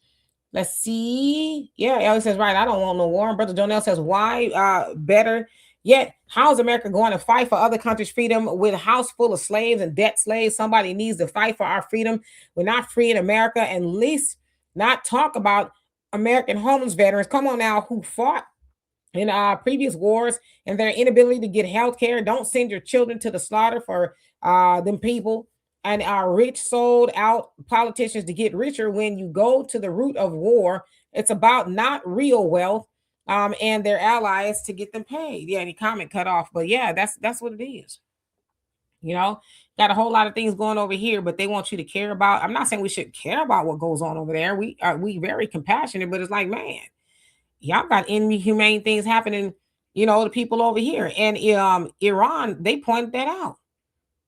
Let's see. Yeah, Ellie says, right, I don't want no war. And Brother Jonell says, why better yet? How is America going to fight for other countries' freedom with a house full of slaves and debt slaves? Somebody needs to fight for our freedom. We're not free in America, and at least not talk about American homeless veterans. Come on now, who fought in previous wars and their inability to get health care. Don't send your children to the slaughter for them people. And our rich sold out politicians to get richer. When you go to the root of war, it's about not real wealth and their allies to get them paid. Yeah, any comment cut off. But yeah, that's what it is. Got a whole lot of things going over here, but they want you to care about. I'm not saying we should care about what goes on over there. We very compassionate, but it's like, man, y'all got inhumane things happening, to people over here. And Iran, they pointed that out.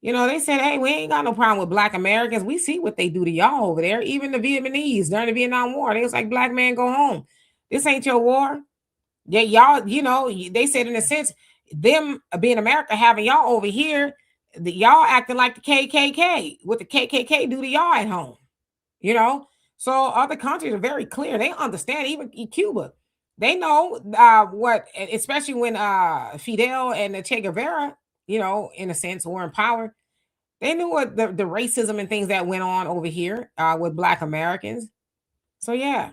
They said, hey, we ain't got no problem with Black Americans. We see what they do to y'all over there. Even the Vietnamese during the Vietnam War, they was like, black man, go home. This ain't your war. Yeah, y'all, they said in a sense, them being America having y'all over here, y'all acting like the KKK. What the KKK do to y'all at home, So other countries are very clear. They understand, even Cuba. They know what, especially when Fidel and Che Guevara, in a sense, were in power. They knew what the racism and things that went on over here with Black Americans. So, yeah.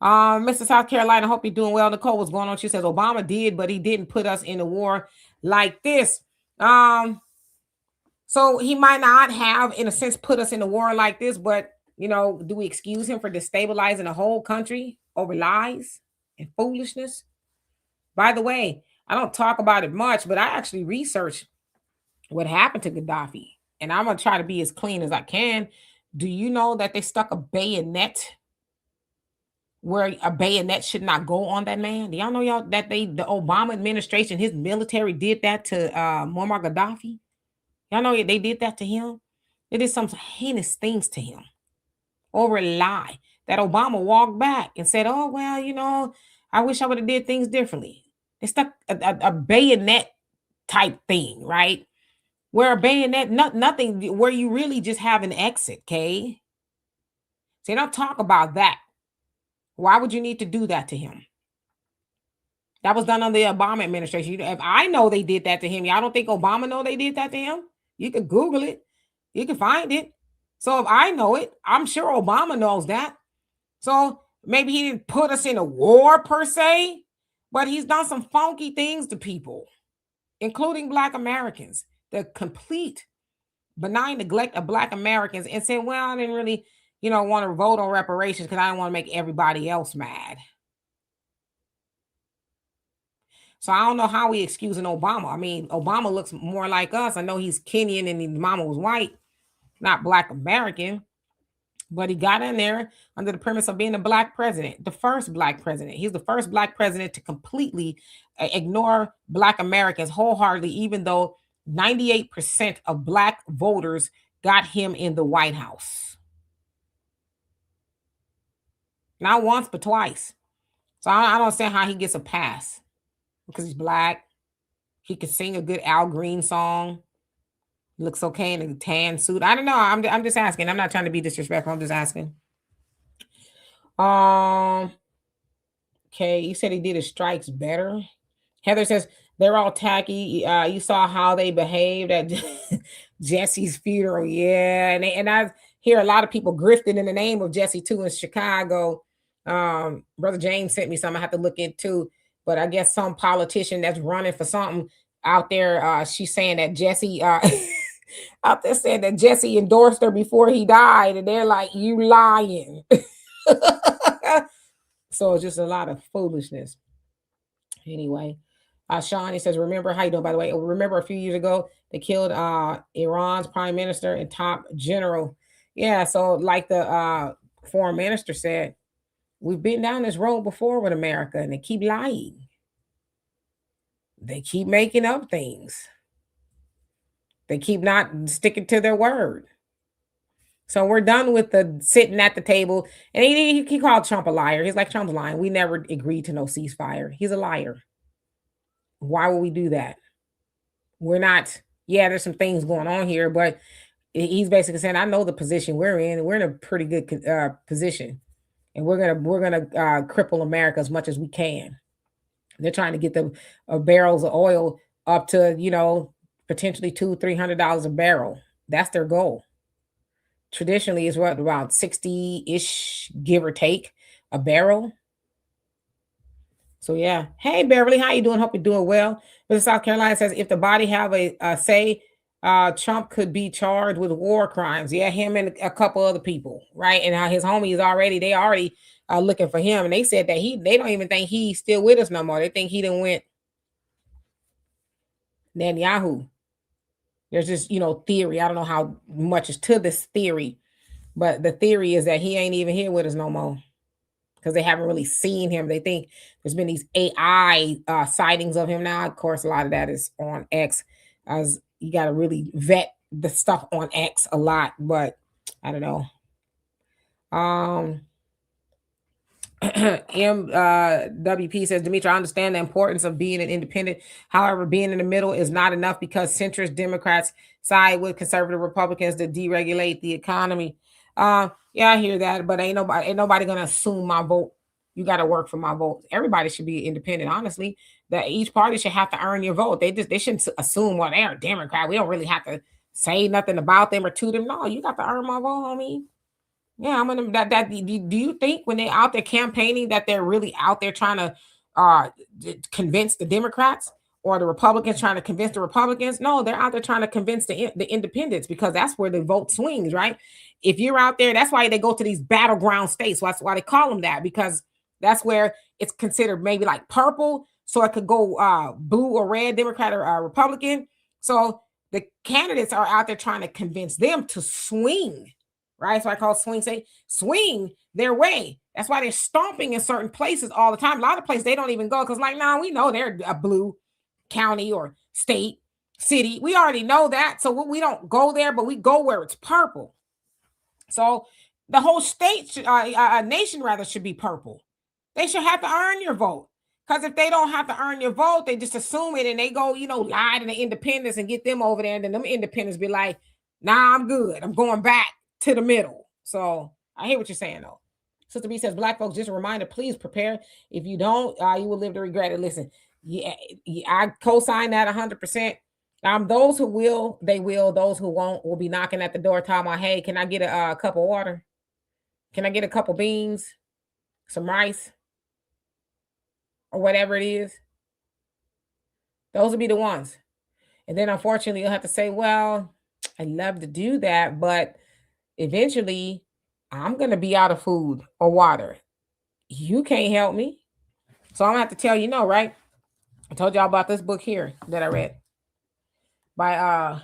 Mr. South Carolina, hope you're doing well. Nicole, what's going on? She says, Obama did, but he didn't put us in a war like this. So he might not have, in a sense, put us in a war like this, but, do we excuse him for destabilizing a whole country over lies and foolishness? By the way, I don't talk about it much, but I actually researched what happened to Gaddafi, and I'm going to try to be as clean as I can. Do you know that they stuck a bayonet where a bayonet should not go on that man? Do y'all know that the Obama administration, his military did that to Muammar Gaddafi? Y'all know they did that to him? They did some heinous things to him over a lie that Obama walked back and said, oh, well, I wish I would have did things differently. They stuck a bayonet type thing, right? where a bayonet, nothing, where you really just have an exit, okay? So don't talk about that. Why would you need to do that to him? That was done under the Obama administration. If I know they did that to him, y'all don't think Obama know they did that to him? You can Google it. You can find it. So if I know it, I'm sure Obama knows that. So maybe he didn't put us in a war per se, but he's done some funky things to people, including Black Americans. The complete benign neglect of Black Americans, and saying, well, I didn't really, want to vote on reparations because I don't want to make everybody else mad. So I don't know how we excusing Obama. I mean, Obama looks more like us. I know he's Kenyan and his mama was white, not Black American, but he got in there under the premise of being a Black president, the first Black president. He's the first Black president to completely ignore Black Americans wholeheartedly, even though 98% of Black voters got him in the White House. Not once, but twice. So I don't understand how he gets a pass. Because he's Black. He can sing a good Al Green song. Looks okay in a tan suit. I don't know. I'm just asking. I'm not trying to be disrespectful. I'm just asking. Okay, you said he did his strikes better. Heather says they're all tacky. You saw how they behaved at Jesse's funeral. Yeah, and I hear a lot of people grifting in the name of Jesse too in Chicago. Brother James sent me something I have to look into. But I guess some politician that's running for something out there, she's saying that Jesse out there said that Jesse endorsed her before he died, and they're like, you lying. So it's just a lot of foolishness. Anyway, Sean, he says, remember, how you doing, by the way? Remember a few years ago, they killed Iran's prime minister and top general. Yeah, so like the foreign minister said, we've been down this road before with America, and they keep lying. They keep making up things. They keep not sticking to their word. So we're done with the sitting at the table. And he called Trump a liar. He's like, Trump's lying. We never agreed to no ceasefire. He's a liar. Why would we do that? We're not, there's some things going on here, but he's basically saying, I know the position we're in. We're in a pretty good position. And we're gonna cripple America as much as we can. They're trying to get the barrels of oil up to, potentially $200-$300 a barrel. That's their goal. Traditionally, it's what, about 60-ish, give or take, a barrel. So yeah. Hey Beverly, how you doing? Hope you're doing well. But South Carolina says if the body have a say, Trump could be charged with war crimes. Yeah, him and a couple other people, right? And his homies they already looking for him, and they said that they don't even think he's still with us no more. They think he done went Netanyahu. There's just theory. I don't know how much is to this theory, but the theory is that he ain't even here with us no more because they haven't really seen him. They think there's been these AI sightings of him now. Of course, a lot of that is on X, as you got to really vet the stuff on X a lot, but I don't know. MWP says, Demetri, I understand the importance of being an independent. However, being in the middle is not enough because centrist Democrats side with conservative Republicans to deregulate the economy. Yeah, I hear that, but ain't nobody gonna assume my vote. You got to work for my vote. Everybody should be independent, honestly. That each party should have to earn your vote. They shouldn't assume, well, they're a Democrat, we don't really have to say nothing about them or to them. No, you got to earn my vote, homie. Yeah, I'm gonna do you think when they're out there campaigning that they're really out there trying to convince the Democrats or the Republicans trying to convince the Republicans? No, they're out there trying to convince the independents, because that's where the vote swings, right? If you're out there, that's why they go to these battleground states. That's why they call them that, because that's where it's considered maybe like purple, so it could go blue or red, Democrat or Republican. So the candidates are out there trying to convince them to swing. Right, so I call swing their way. That's why they're stomping in certain places all the time. A lot of places they don't even go because, we know they're a blue county or state, city. We already know that, so we don't go there, but we go where it's purple. So the whole state, nation rather, should be purple. They should have to earn your vote, Because if they don't have to earn your vote, they just assume it and they go, lie to the independents and get them over there. And then them independents be like, nah, I'm good. I'm going back to the middle. So I hear what you're saying, though. Sister B says, Black folks, just a reminder, please prepare. If you don't, you will live to regret it. Listen, yeah, I co-sign that 100%. Those who will, they will. Those who won't will be knocking at the door talking about, hey, can I get a cup of water? Can I get a couple beans, some rice, or whatever it is? Those will be the ones. And then, unfortunately, you'll have to say, well, I'd love to do that, but eventually I'm going to be out of food or water. You can't help me. So I'm going to have to tell you no, right? I told y'all about this book here that I read by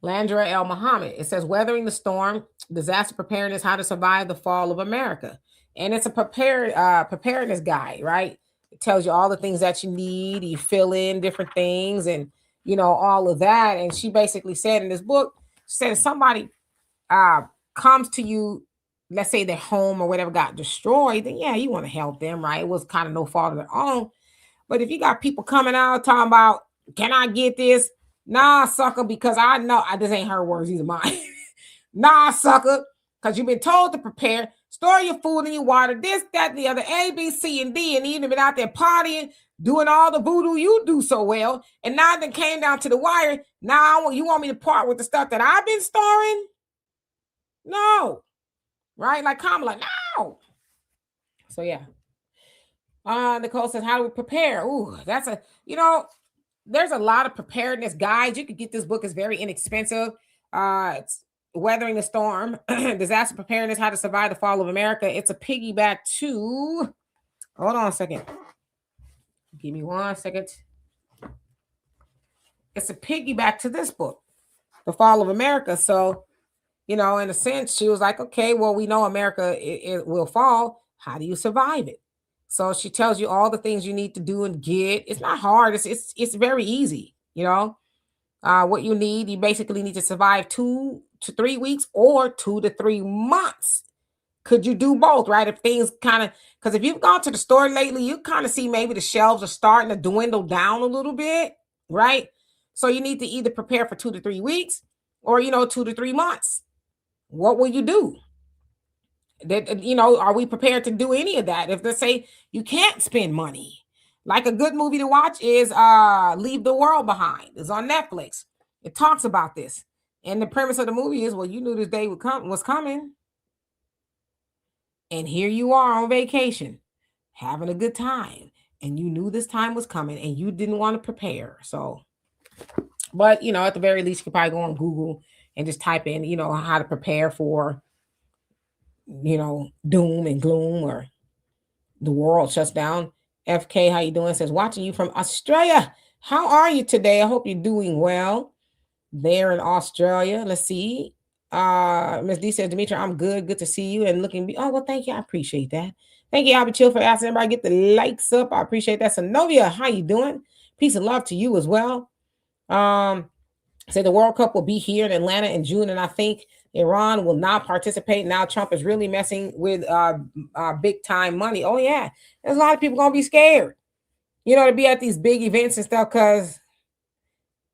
Landra El Muhammad. It says, Weathering the Storm, Disaster Preparedness, How to Survive the Fall of America. And it's a preparedness guide, right? It tells you all the things that you need. You fill in different things and, all of that. And she basically said in this book, she said if somebody comes to you, let's say their home or whatever got destroyed, then yeah, you want to help them, right? It was kind of no fault of their own. But if you got people coming out talking about, can I get this? Nah, sucker, because I know, this ain't her words, these are mine. Nah, sucker, because you've been told to prepare, store your food and your water, this, that, and the other, A, B, C, and D, and even been out there partying, doing all the voodoo you do so well, and now it came down to the wire. Now you want me to part with the stuff that I've been storing? No. Right? Like Kamala, no. So yeah. Nicole says, how do we prepare? Ooh, that's there's a lot of preparedness guides. You could get this book. It's very inexpensive. It's Weathering the Storm, Disaster Preparedness, How to Survive the Fall of America. It's a piggyback to, hold on a second. Give me 1 second. It's a piggyback to this book, The Fall of America. So, in a sense, she was like, okay, well, we know America it will fall. How do you survive it? So she tells you all the things you need to do and get. It's not hard. It's very easy. What you need, you basically need to survive 2 to 3 weeks or 2 to 3 months. Could you do both, right? If things because if you've gone to the store lately, you kind of see maybe the shelves are starting to dwindle down a little bit, right? So you need to either prepare for 2 to 3 weeks or, 2 to 3 months. What will you do? Are we prepared to do any of that? If they say you can't spend money, like a good movie to watch is Leave the World Behind. It's on Netflix. It talks about this. And the premise of the movie is, well, you knew this day was coming. And here you are on vacation, having a good time. And you knew this time was coming and you didn't want to prepare. So, but, at the very least, you could probably go on Google and just type in, how to prepare for doom and gloom or the world shuts down. FK, how you doing? Says, watching you from Australia. How are you today? I hope you're doing well there in Australia. Let's see. Miss D says, Demetri, I'm good. Good to see you and looking. Oh, well, thank you. I appreciate that. Thank you, Albert Chill, for asking everybody get the likes up. I appreciate that. Sonovia, how you doing? Peace and love to you as well. Say the World Cup will be here in Atlanta in June, and I think Iran will not participate. Now Trump is really messing with big time money. Oh yeah, there's a lot of people gonna be scared, to be at these big events and stuff, because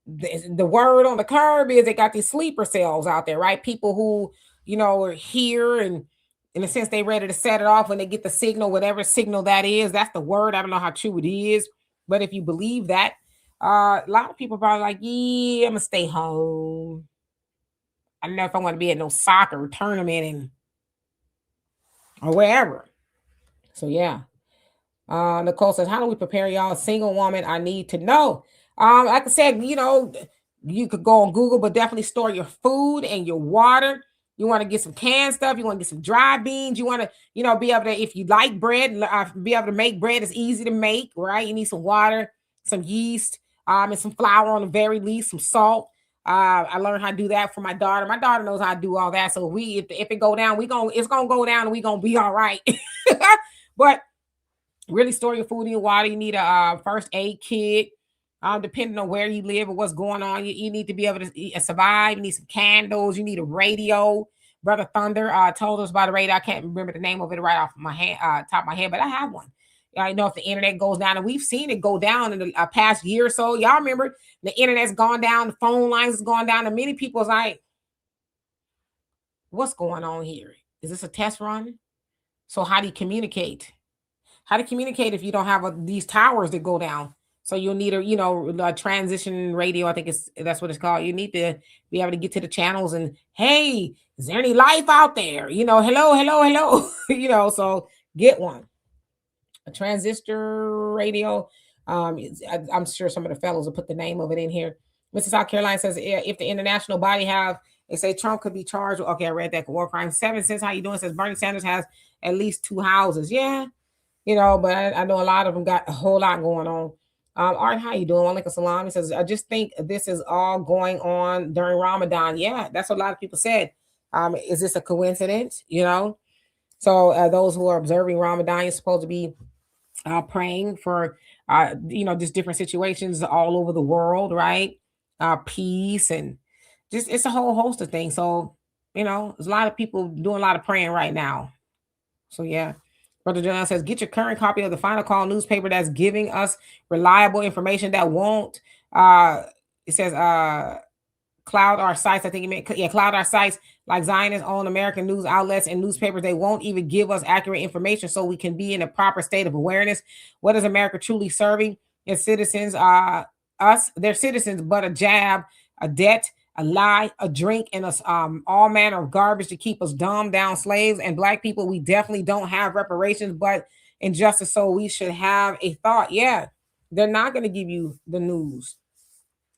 the word on the curb is they got these sleeper cells out there, right? People who are here and in a sense they ready to set it off when they get the signal, whatever signal that is. That's the word. I don't know how true it is, but if you believe that. A lot of people probably like, yeah, I'm gonna stay home. I don't know if I want to be at no soccer tournament or wherever. So yeah. Nicole says, how do we prepare y'all? A single woman, I need to know. Like I said, you could go on Google, but definitely store your food and your water. You want to get some canned stuff. You want to get some dry beans. You want to, be able to, if you like bread, be able to make bread. It's easy to make, right? You need some water, some yeast. And some flour on the very least, some salt. I learned how to do that for my daughter. My daughter knows how to do all that. So if it go down, it's gonna go down and we gonna be all right. But really store your food and your water. You need a first aid kit. Depending on where you live or what's going on, you need to be able to survive. You need some candles. You need a radio. Brother Thunder told us about a radio. I can't remember the name of it right off my top of my head, but I have one. I know if the internet goes down, and we've seen it go down in the past year or so. Y'all remember the internet's gone down, the phone lines has gone down, and many people's like, what's going on here? Is this a test run? So how do you communicate? How to communicate if you don't have these towers that go down? So you'll need a transition radio. I think that's what it's called. You need to be able to get to the channels and, hey, is there any life out there? Hello, hello, hello. So get one. A transistor radio. I'm sure some of the fellows will put the name of it in here. Mrs. South Carolina says, if the international body they say Trump could be charged. Okay, I read that. War crime. 7 cents. How you doing? Says Bernie Sanders has at least 2 houses. Yeah. But I know a lot of them got a whole lot going on. Art, how you doing? Walaikum salam. He says, I just think this is all going on during Ramadan. Yeah, that's what a lot of people said. Is this a coincidence? So those who are observing Ramadan, you're supposed to be praying for, just different situations all over the world, right? Peace and just, it's a whole host of things. So, there's a lot of people doing a lot of praying right now. So, yeah. Brother John says, get your current copy of the Final Call newspaper that's giving us reliable information that won't, it says, cloud our sites. I think he meant, cloud our sites like Zionist owned American news outlets and newspapers. They won't even give us accurate information so we can be in a proper state of awareness. What is America truly serving? Its citizens, their citizens, but a jab, a debt, a lie, a drink, and all manner of garbage to keep us dumbed down slaves. And Black people, we definitely don't have reparations, but injustice. So we should have a thought. Yeah, they're not going to give you the news.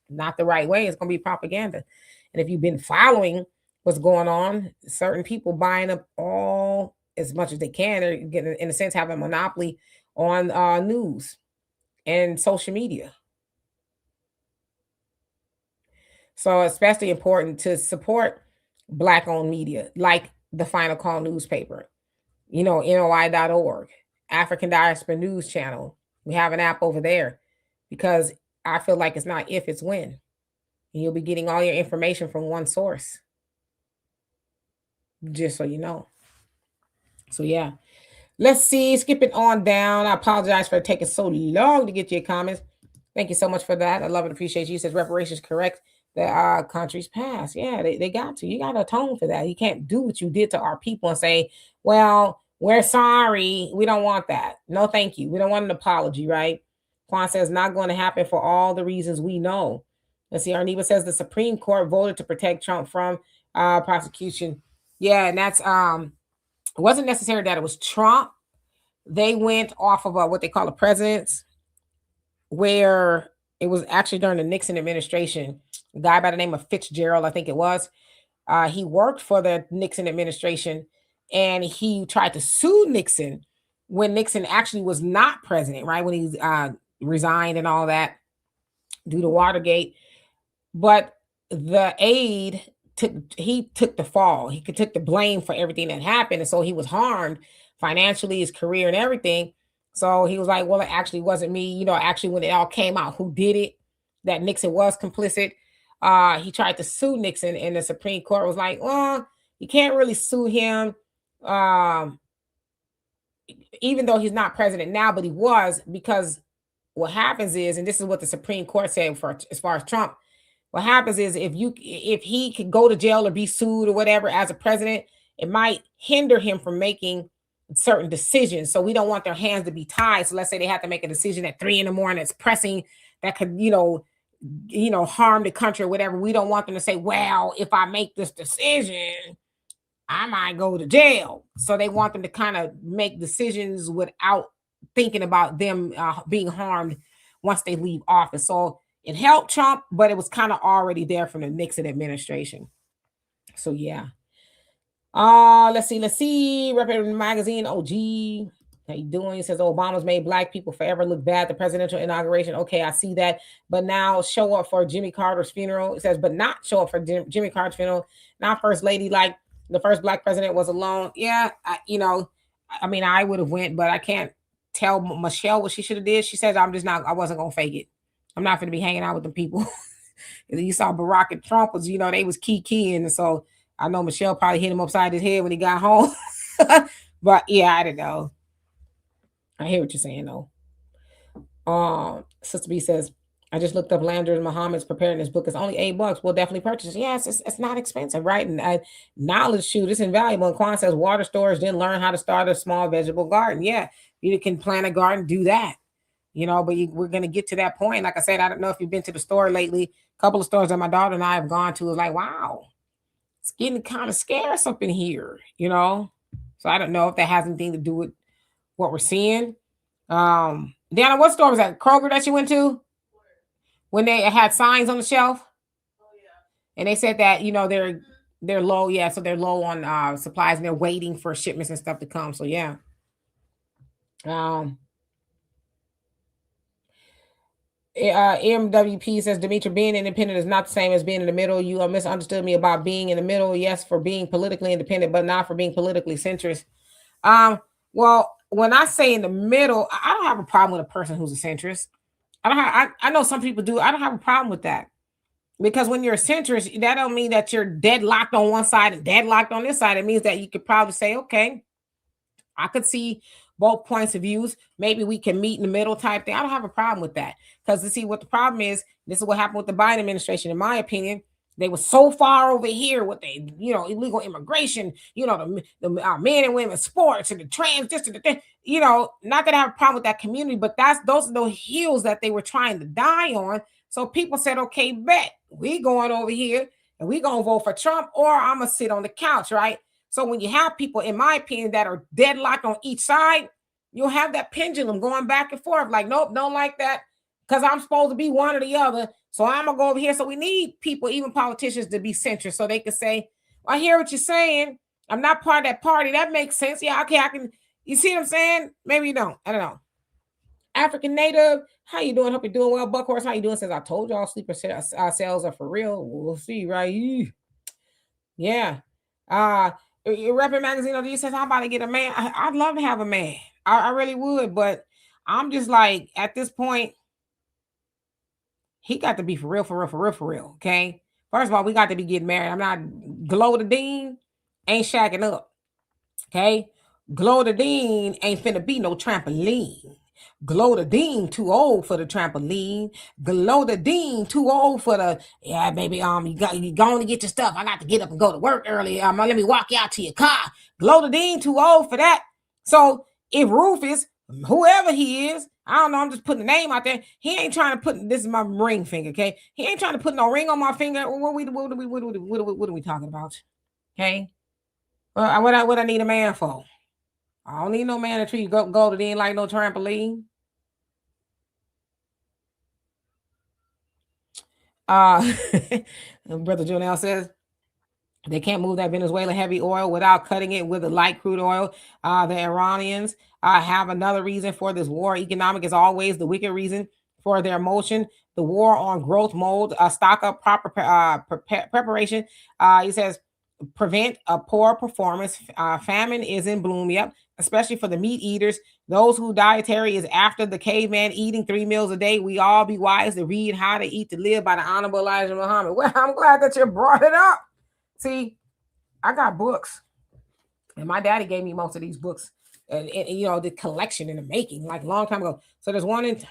Not the right way. It's going to be propaganda. And if you've been following what's going on, certain people buying up all as much as they can, they're getting, in a sense, having a monopoly on news and social media. So especially important to support Black-owned media, like the Final Call newspaper, NOI.org, African Diaspora News Channel. We have an app over there because I feel like it's not if, it's when. And you'll be getting all your information from one source. Just so you know. So, yeah. Let's see. Skipping on down. I apologize for taking so long to get to your comments. Thank you so much for that. I love and appreciate you. It says reparations correct the country's past. Yeah, they got to. You got to atone for that. You can't do what you did to our people and say, well, we're sorry. We don't want that. No, thank you. We don't want an apology, right? Quan says not going to happen for all the reasons we know. Let's see. Arniva says the Supreme Court voted to protect Trump from prosecution. Yeah, and that's it wasn't necessary that it was Trump. They went off of what they call a precedence, where it was actually during the Nixon administration. A guy by the name of Fitzgerald, I think it was. He worked for the Nixon administration, and he tried to sue Nixon when Nixon actually was not president, right? When he resigned and all that due to Watergate. But the aide took the fall. He took the blame for everything that happened. And so he was harmed financially, his career and everything. So he was like, well, it actually wasn't me. Actually, when it all came out, who did it, that Nixon was complicit. He tried to sue Nixon, and the Supreme Court was like, well, you can't really sue him, even though he's not president now, but he was, because what happens is, and this is what the Supreme Court said as far as Trump, what happens is if he could go to jail or be sued or whatever as a president, it might hinder him from making certain decisions. So we don't want their hands to be tied. So let's say they have to make a decision at 3 a.m. that's pressing, that could, harm the country or whatever. We don't want them to say, well, if I make this decision, I might go to jail. So they want them to kind of make decisions without thinking about them being harmed once they leave office. So it helped Trump, but it was kind of already there from the Nixon administration. So, yeah. Let's see. Reputable magazine, OG. How you doing? He says Obama's made Black people forever look bad. The presidential inauguration. Okay, I see that. But now show up for Jimmy Carter's funeral. It says, but not show up for Jimmy Carter's funeral. Not First Lady, like the first Black president was alone. Yeah, I would have went, but I can't tell Michelle what she should have did. She says, I wasn't going to fake it. I'm not going to be hanging out with the people. You saw Barack and Trump was, they was keying. And so I know Michelle probably hit him upside his head when he got home. But yeah, I don't know. I hear what you're saying though. Sister B says, I just looked up Landry Muhammad's preparedness book. It's only $8. We'll definitely purchase it. Yes, it's not expensive, right? And knowledge, shoot, it's invaluable. And Quan says water storage, then learn how to start a small vegetable garden. Yeah, you can plant a garden, do that. But we're going to get to that point. Like I said, I don't know if you've been to the store lately. A couple of stores that my daughter and I have gone to is like, wow, it's getting kind of scarce up in here, So I don't know if that has anything to do with what we're seeing. Deanna, what store was that? Kroger that you went to? When they had signs on the shelf? Oh yeah. And they said that, they're low, yeah. So they're low on supplies and they're waiting for shipments and stuff to come. So yeah. MWP says, Demetra, being independent is not the same as being in the middle. You misunderstood me about being in the middle. Yes, for being politically independent, but not for being politically centrist. Well, when I say in the middle, I don't have a problem with a person who's a centrist. I know some people do. I don't have a problem with that. Because when you're a centrist, that don't mean that you're deadlocked on one side and deadlocked on this side. It means that you could probably say, okay, I could see both points of views. Maybe we can meet in the middle type thing. I don't have a problem with that. Because to see what the problem is, this is what happened with the Biden administration, in my opinion. They were so far over here with the, illegal immigration, the men and women sports and the trans, this and the thing, not that I have a problem with that community, but those are the hills that they were trying to die on. So people said, okay, bet we going over here and we going to vote for Trump, or I'm going to sit on the couch, right? So when you have people, in my opinion, that are deadlocked on each side, you'll have that pendulum going back and forth. Like, nope, don't like that because I'm supposed to be one or the other. So I'm going to go over here. So we need people, even politicians, to be centrist so they can say, I hear what you're saying. I'm not part of that party. That makes sense. Yeah, okay, I can. You see what I'm saying? Maybe you don't. I don't know. African Native, how you doing? Hope you're doing well. Buckhorse, how you doing? Says, I told y'all sleeper cells are for real. We'll see, right? Yeah. Repping Magazine, he says, how about to get a man? I'd love to have a man. I really would, but I'm just like, at this point, he got to be for real. Okay. First of all, we got to be getting married. I'm not Glow the Dean ain't shacking up. Okay. Glow the Dean ain't finna be no trampoline. Glow the Dean too old for the trampoline. Glow the Dean too old for the, yeah, baby, you going to get your stuff. I got to get up and go to work early. Let me walk you out to your car. Glow the Dean too old for that. So if Rufus, whoever he is, I don't know, I'm just putting the name out there. He ain't trying to put, this is my ring finger, okay? He ain't trying to put no ring on my finger. What are we talking about? Okay? What I need a man for? I don't need no man to treat you go to the like no trampoline. Brother Jonell says they can't move that Venezuela heavy oil without cutting it with a light crude oil. The Iranians have another reason for this war. Economic is always the wicked reason for their motion. The war on growth mode, stock up proper preparation. He says prevent a poor performance. Famine is in bloom. Yep. Especially for the meat eaters, those who dietary is after the caveman eating 3 meals a day. We all be wise to read How to Eat to Live by the Honorable Elijah Muhammad. Well, I'm glad that you brought it up. See, I got books, and my daddy gave me most of these books, and the collection in the making, like a long time ago. So there's one in.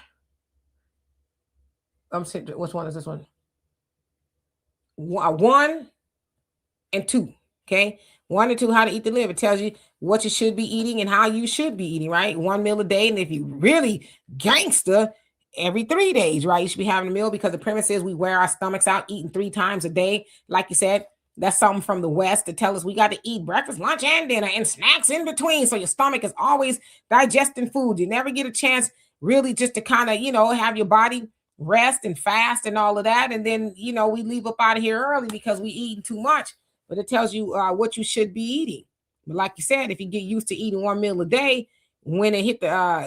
Which one is this one? 1 and 2. Okay. 1 and 2, How to Eat to Live. It tells you what you should be eating and how you should be eating, right? 1 meal a day. And if you really gangster, every 3 days, right? You should be having a meal, because the premise is we wear our stomachs out eating 3 times a day. Like you said, that's something from the West to tell us we got to eat breakfast, lunch, and dinner and snacks in between. So your stomach is always digesting food. You never get a chance really just to kind of, have your body rest and fast and all of that. And then, we leave up out of here early because we eating too much. But it tells you what you should be eating. But like you said, if you get used to eating 1 meal a day, when it hit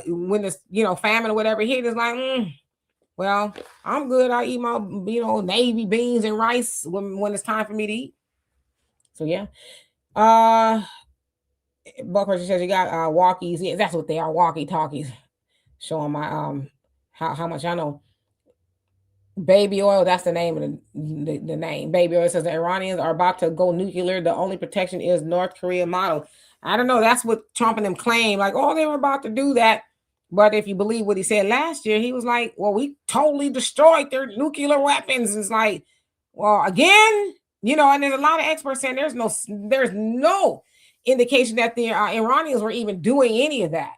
when it's famine or whatever hit, it's like, well, I'm good. I eat my navy beans and rice when it's time for me to eat. So yeah. Buckhurst says you got walkies. Yeah, that's what they are, walkie-talkies. Showing my how much I know. Baby oil, that's the name of the name. Baby oil says the Iranians are about to go nuclear. The only protection is North Korea model. I don't know. That's what Trump and them claim. Like, oh, they were about to do that. But if you believe what he said last year, he was like, well, we totally destroyed their nuclear weapons. It's like, well, again, and there's a lot of experts saying there's no indication that the Iranians were even doing any of that.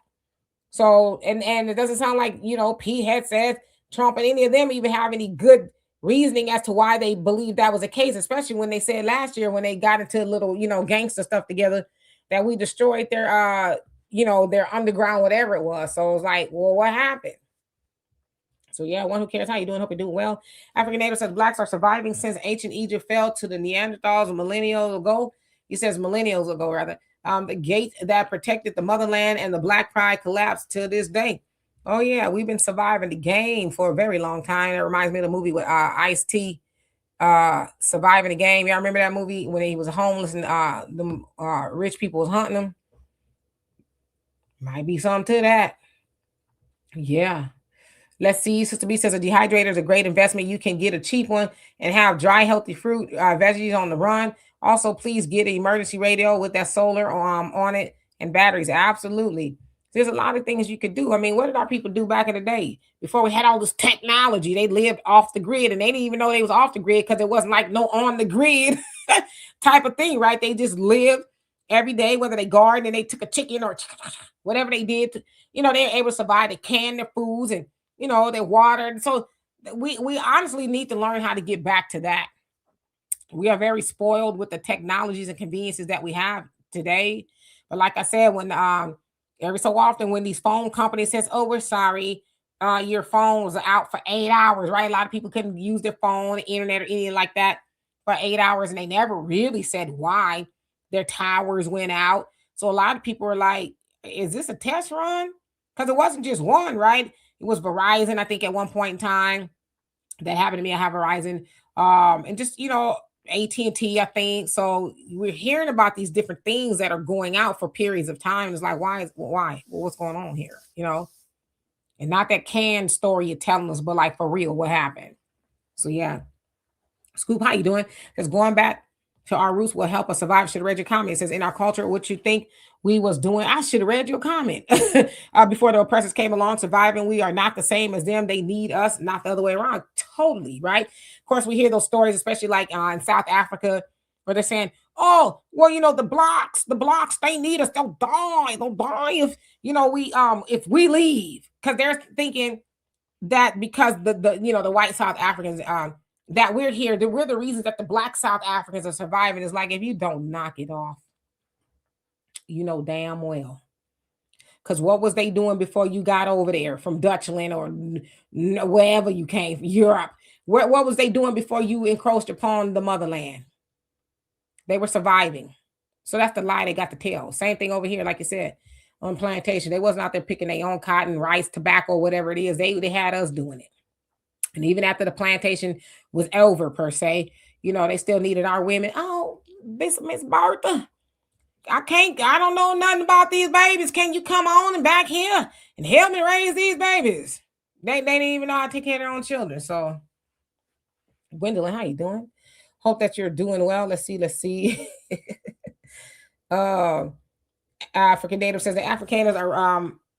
So, and it doesn't sound like, Pete had said Trump and any of them even have any good reasoning as to why they believe that was the case, especially when they said last year when they got into a little, gangster stuff together that we destroyed their, their underground, whatever it was. So it was like, well, what happened? So yeah, one who cares. How you doing? Hope you're doing well. African Native says blacks are surviving since ancient Egypt fell to the Neanderthals millennials ago. He says millennials ago, rather. The gate that protected the motherland and the black pride collapsed to this day. Oh yeah, we've been surviving the game for a very long time. It reminds me of the movie with Ice-T, Surviving the Game. Y'all remember that movie when he was homeless and the rich people was hunting him? Might be something to that. Yeah. Let's see. Sister B says a dehydrator is a great investment. You can get a cheap one and have dry, healthy fruit, veggies on the run. Also, please get an emergency radio with that solar on it and batteries. Absolutely. There's a lot of things you could do. I mean, what did our people do back in the day? Before we had all this technology, they lived off the grid and they didn't even know they was off the grid because it wasn't like no on the grid type of thing, right? They just lived every day, whether they garden and they took a chicken or whatever they did. They were able to survive. They canned their foods and they watered. So we honestly need to learn how to get back to that. We are very spoiled with the technologies and conveniences that we have today. But like I said, when every so often when these phone companies says, oh, we're sorry, your phone was out for 8 hours, right? A lot of people couldn't use their phone, internet, or anything like that for 8 hours. And they never really said why their towers went out. So a lot of people are like, is this a test run? Because it wasn't just one, right? It was Verizon, I think, at one point in time. That happened to me. I have Verizon. And just, AT&T, I think. So we're hearing about these different things that are going out for periods of time. It's like, why? Well, what's going on here? And not that canned story you're telling us, but like for real, what happened? So yeah. Scoop, how you doing? Just going back to our roots will help us survive. Should have read your comment. It says, in our culture, what you think we was doing. I should have read your comment. Before the oppressors came along, surviving, we are not the same as them. They need us, not the other way around. Totally, right? Of course, we hear those stories, especially like in South Africa, where they're saying, oh, well, the blacks, they need us. They'll die if, if we leave. Because they're thinking that because the white South Africans, that we're here, that we're the reasons that the black South Africans are surviving. Is like, if you don't knock it off, damn well. Because what was they doing before you got over there from Dutchland or wherever you came from, Europe? What was they doing before you encroached upon the motherland? They were surviving. So that's the lie they got to tell. Same thing over here, like you said, on plantation. They wasn't out there picking their own cotton, rice, tobacco, whatever it is. They had us doing it. And even after the plantation was over, per se, they still needed our women. Oh, Miss Bertha, I don't know nothing about these babies. Can you come on and back here and help me raise these babies? They didn't even know how to take care of their own children. So, Gwendolyn, how you doing? Hope that you're doing well. Let's see. African Native says the Afrikaners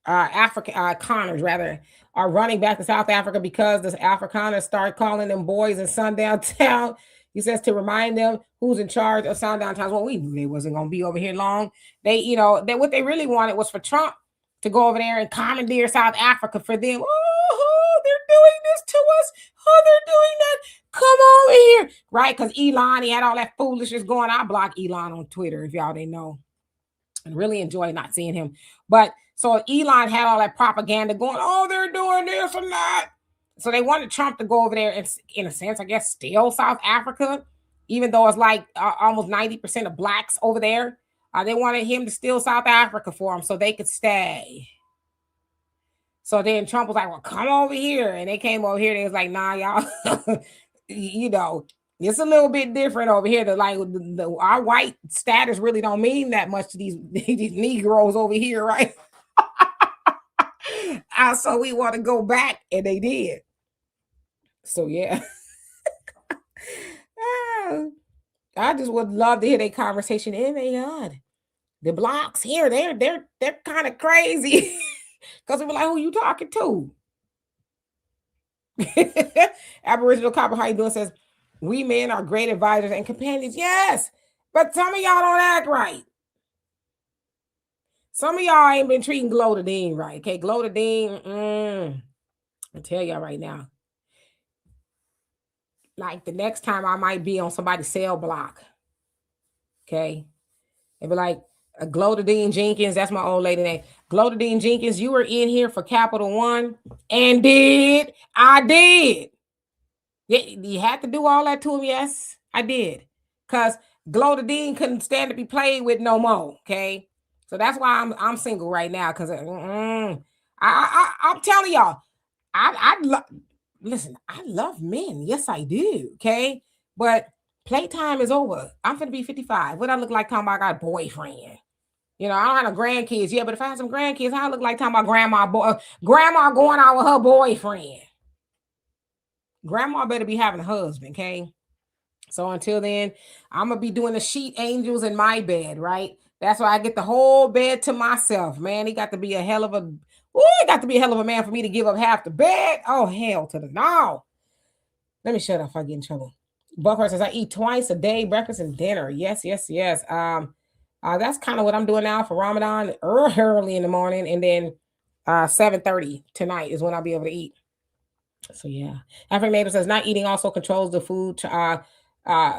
are Connors rather are running back to South Africa because the Afrikaners start calling them boys in sundown town. He says to remind them who's in charge of sundown towns. Well, we knew they wasn't going to be over here long. They, what they really wanted was for Trump to go over there and commandeer South Africa for them. Oh, they're doing this to us. Oh, they're doing that. Come over here, right? Because Elon, he had all that foolishness going. I blocked Elon on Twitter, if y'all didn't know. And really enjoy not seeing him. But so Elon had all that propaganda going, oh, they're doing this and that. So they wanted Trump to go over there and, in a sense, I guess, steal South Africa, even though it's like almost 90% of blacks over there. They wanted him to steal South Africa for them so they could stay. So then Trump was like, well, come over here. And they came over here. They was like, nah, y'all, it's a little bit different over here. Our white status really don't mean that much to these Negroes over here, right? So we want to go back, and they did. So yeah, I just would love to hear their conversation. Oh my God, the blacks here, they're kind of crazy. Because we be like, who you talking to? Aboriginal Copper, how you doing? Says, we men are great advisors and companions. Yes, but some of y'all don't act right. Some of y'all ain't been treating Glodadine right. Okay, Glodadine, I tell y'all right now. Like the next time I might be on somebody's cell block. Okay. They be like, Glodadine Jenkins, that's my old lady name. Glodadine Jenkins, you were in here for Capital One and I did. You had to do all that to him, yes, I did. Because Glodadine couldn't stand to be played with no more, okay? So that's why I'm single right now, because I'm telling y'all, listen, I love men. Yes, I do, okay? But playtime is over. I'm finna be 55. What I look like talking about I got a boyfriend? You know, I don't have no grandkids yet, but if I have some grandkids, I look like talking about grandma going out with her boyfriend. Grandma better be having a husband, okay? So until then, I'm gonna be doing the sheet angels in my bed, right? That's why I get the whole bed to myself, man. He got to be a hell of a man for me to give up half the bed. Oh, hell to the no. Let me shut up if I get in trouble. Buckhurst says I eat twice a day, breakfast and dinner. Yes. That's kind of what I'm doing now for Ramadan, early in the morning, and then 7:30 tonight is when I'll be able to eat. So yeah, African Native says not eating also controls the food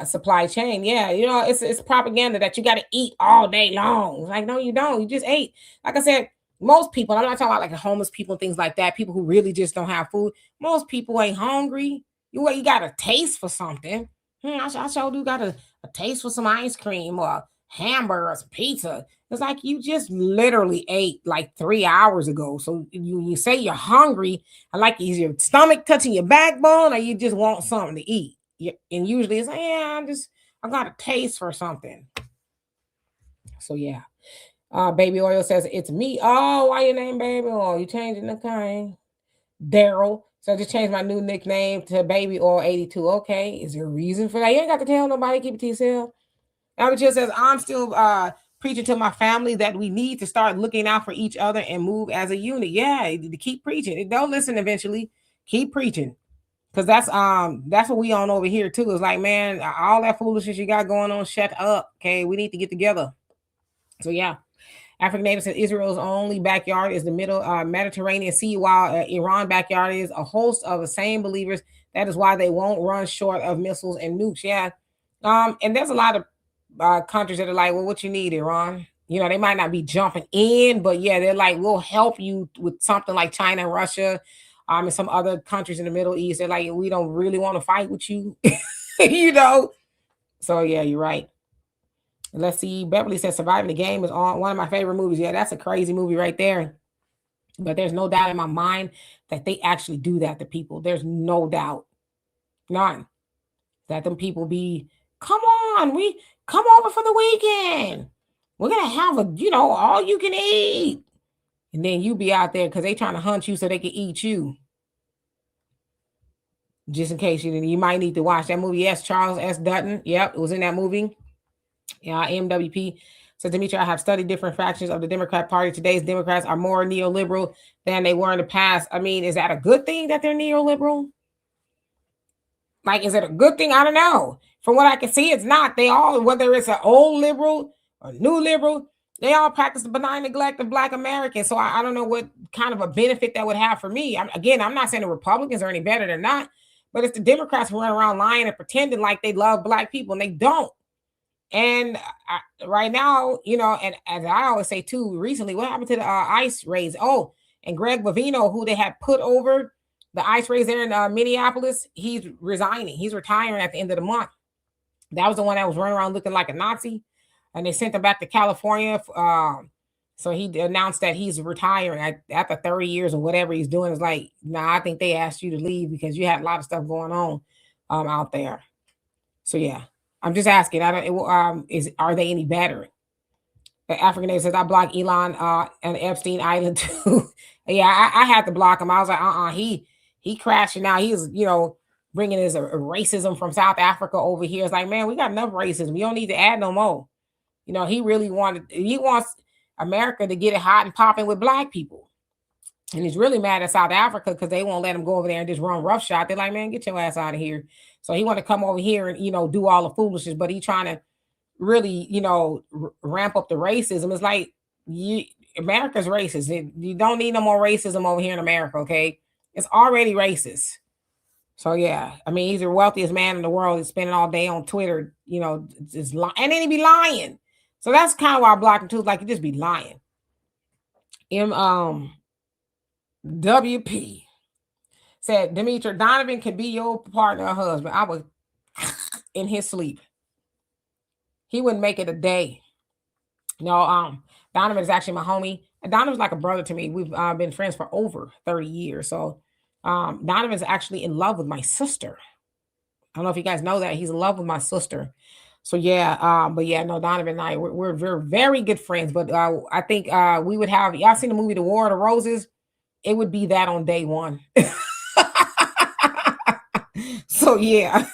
supply chain. Yeah, you know, it's propaganda that you got to eat all day long. It's like, no, you don't. You just ate. Like I said, most people. I'm not talking about like the homeless people and things like that. People who really just don't have food. Most people ain't hungry. You got a taste for something. I sure do got a taste for some ice cream or hamburger or some pizza. It's like you just literally ate like 3 hours ago. So you say you're hungry, and like, is your stomach touching your backbone, or you just want something to eat? And usually it's like, yeah, I got a taste for something. So yeah. Baby Oil says it's me. Oh, why your name Baby Oil? You changing the kind? Daryl. So I just changed my new nickname to Baby Oil 82. Okay. Is there a reason for that? You ain't got to tell nobody, keep it to yourself. Albert Jill says, I'm still preaching to my family that we need to start looking out for each other and move as a unit. Yeah, to keep preaching. They'll listen eventually. Keep preaching. Because that's what we on over here too. It's like, man, all that foolishness you got going on, shut up. Okay, we need to get together. So yeah. African Native says Israel's only backyard is the middle Mediterranean Sea, while Iran backyard is a host of the same believers. That is why they won't run short of missiles and nukes. Yeah. And there's a lot of countries that are like, well, what you need, Iran? You know, they might not be jumping in, but yeah, they're like, we'll help you with something like China and Russia, and some other countries in the Middle East. They're like, we don't really want to fight with you, you know. So yeah, you're right. Let's see. Beverly says Surviving the Game is on one of my favorite movies. Yeah, that's a crazy movie right there. But there's no doubt in my mind that they actually do that to people. There's no doubt. None. That them people be, come on, we come over for the weekend. We're gonna have all you can eat. And then you be out there because they trying to hunt you so they can eat you. Just in case you might need to watch that movie. Yes, Charles S. Dutton. Yep, it was in that movie. Yeah, MWP. So, Dimitri, I have studied different factions of the Democrat Party. Today's Democrats are more neoliberal than they were in the past. I mean, is that a good thing that they're neoliberal? Like, is it a good thing? I don't know. From what I can see, it's not. They all, whether it's an old liberal or new liberal, they all practice the benign neglect of Black Americans. So I don't know what kind of a benefit that would have for me. I'm not saying the Republicans are any better than not, but it's the Democrats who run around lying and pretending like they love Black people, and they don't. And right now, and as I always say too, recently, what happened to the ICE raids? Oh, and Greg Bovino, who they had put over the ICE raids there in Minneapolis, he's resigning. He's retiring at the end of the month. That was the one that was running around looking like a Nazi, and they sent him back to California. So he announced that he's retiring after 30 years or whatever he's doing. It's like, I think they asked you to leave because you had a lot of stuff going on out there. So yeah. I'm just asking. Are they any better? The African Native says I blocked Elon and Epstein Island too. Yeah, I had to block him. I was like, he crashing now. He's bringing his racism from South Africa over here. It's like, man, we got enough racism. You don't need to add no more. He wants America to get it hot and popping with Black people. And he's really mad at South Africa because they won't let him go over there and just run roughshod. They're like, man, get your ass out of here. So he want to come over here and, do all the foolishness, but he trying to really, ramp up the racism. It's like, America's racist. You don't need no more racism over here in America, okay? It's already racist. So yeah, I mean, he's the wealthiest man in the world. He's spending all day on Twitter, just and then he be lying. So that's kind of why I blocked him too. Like he just be lying. WP said, Demetra, Donovan can be your partner or husband. I was in his sleep. He wouldn't make it a day. No, Donovan is actually my homie. Donovan's like a brother to me. We've been friends for over 30 years. So Donovan's actually in love with my sister. I don't know if you guys know that. He's in love with my sister. So yeah, but yeah, no, Donovan and I, we're very, very good friends. But I think we would have, y'all seen the movie The War of the Roses? It would be that on day one. So yeah.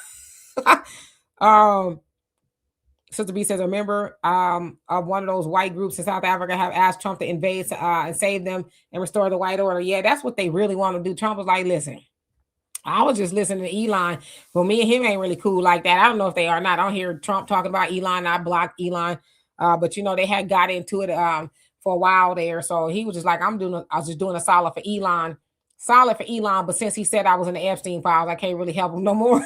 Sister B says, a member of one of those white groups in South Africa have asked Trump to invade and save them and restore the white order. Yeah, that's what they really want to do. Trump was like, listen, I was just listening to Elon. But me and him ain't really cool like that. I don't know if they are or not. I don't hear Trump talking about Elon. I blocked Elon. But they had got into it for a while there. So he was just like, I was just doing a solid for Elon. But since he said I was in the Epstein files, I can't really help him no more.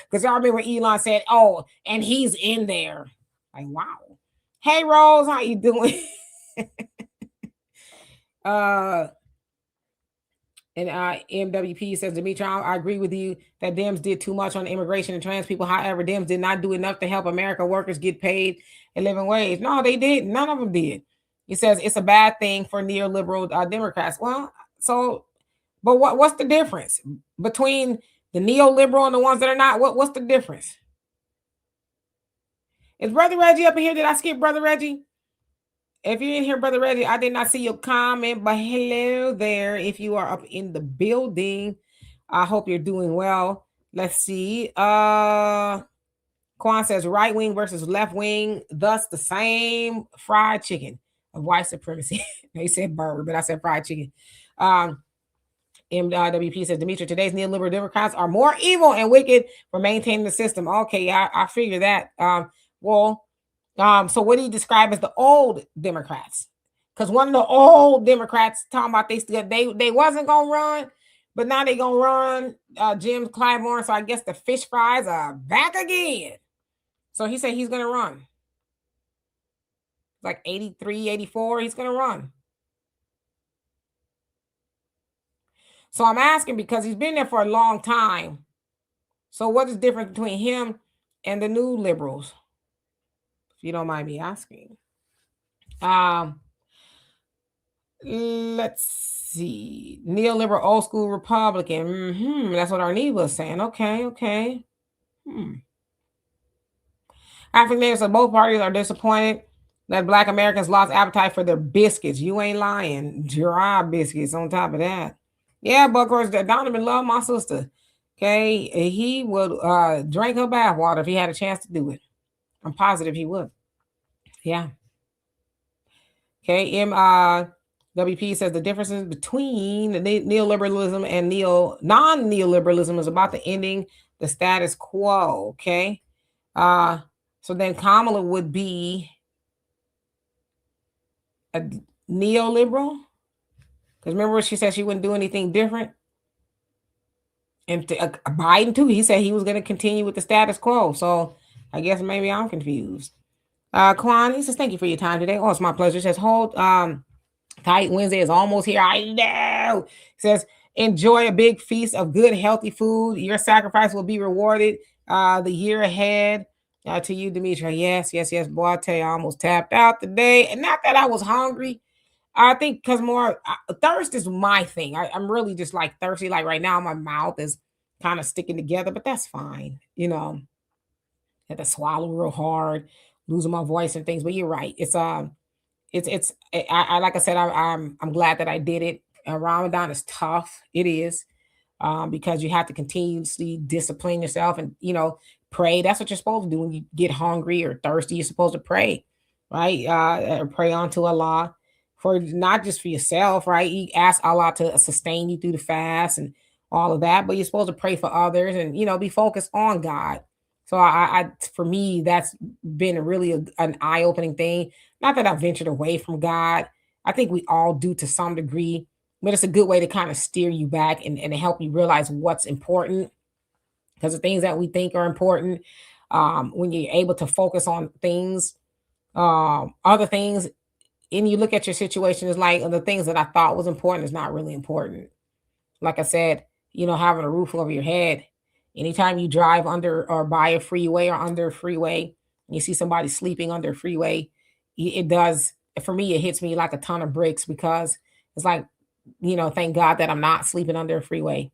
Because y'all remember Elon said, oh, and he's in there. Like, wow. Hey, Rose, how you doing? And MWP says, Demetra, I agree with you that Dems did too much on immigration and trans people. However, Dems did not do enough to help American workers get paid a living wage. No, they did. None of them did. He says it's a bad thing for neoliberal Democrats. Well, but what's the difference between the neoliberal and the ones that are not? What's the difference? Is Brother Reggie up in here? Did I skip Brother Reggie? If you didn't hear Brother Reggie, I did not see your comment, but hello there. If you are up in the building, I hope you're doing well. Let's see. Quan says right wing versus left wing, thus the same fried chicken of white supremacy. They said burger, but I said fried chicken. MWP says, Demetra, today's neoliberal Democrats are more evil and wicked for maintaining the system. Okay, I figure that. So what do you describe as the old Democrats? Because one of the old Democrats talking about they wasn't gonna run, but now they gonna run. Jim Clyburn. So I guess the fish fries are back again. So he said he's gonna run. Like 83, 84, he's gonna run. So I'm asking because he's been there for a long time. So what is different between him and the new liberals? If you don't mind me asking. Let's see. Neoliberal old school Republican. That's what Arneva was saying. Okay. African Americans of both parties are disappointed that Black Americans lost appetite for their biscuits. You ain't lying. Dry biscuits on top of that. Yeah, but of course, Donovan loved my sister. Okay, he would drink her bathwater if he had a chance to do it. I'm positive he would. Yeah. Okay, WP says the differences between the neoliberalism and non-neoliberalism is about the ending the status quo. Okay. So then Kamala would be a neoliberal. Because remember what she said, she wouldn't do anything different. And Biden too, he said he was going to continue with the status quo. So I guess maybe I'm confused. Quan, he says, thank you for your time today. Oh, it's my pleasure. He says, hold tight. Wednesday is almost here. I know. He says, enjoy a big feast of good, healthy food. Your sacrifice will be rewarded the year ahead. To you, Demetra. Yes. Boy, I tell you, I almost tapped out today. And not that I was hungry. I think because thirst is my thing. I'm really just like thirsty. Like right now, my mouth is kind of sticking together, but that's fine. Had to swallow real hard, losing my voice and things. But you're right. I like I said, I'm glad that I did it. Ramadan is tough. It is because you have to continuously discipline yourself and pray. That's what you're supposed to do when you get hungry or thirsty. You're supposed to pray, right? Pray unto Allah for not just for yourself, right? You ask Allah to sustain you through the fast and all of that, but you're supposed to pray for others and be focused on God. So for me, that's been really an eye-opening thing. Not that I ventured away from God. I think we all do to some degree, but it's a good way to kind of steer you back and help you realize what's important. Because the things that we think are important, when you're able to focus on things, other things, and you look at your situation, it's like the things that I thought was important is not really important. Like I said, having a roof over your head. Anytime you drive under or by a freeway or under a freeway, and you see somebody sleeping under a freeway, it does, for me, it hits me like a ton of bricks because it's like, thank God that I'm not sleeping under a freeway.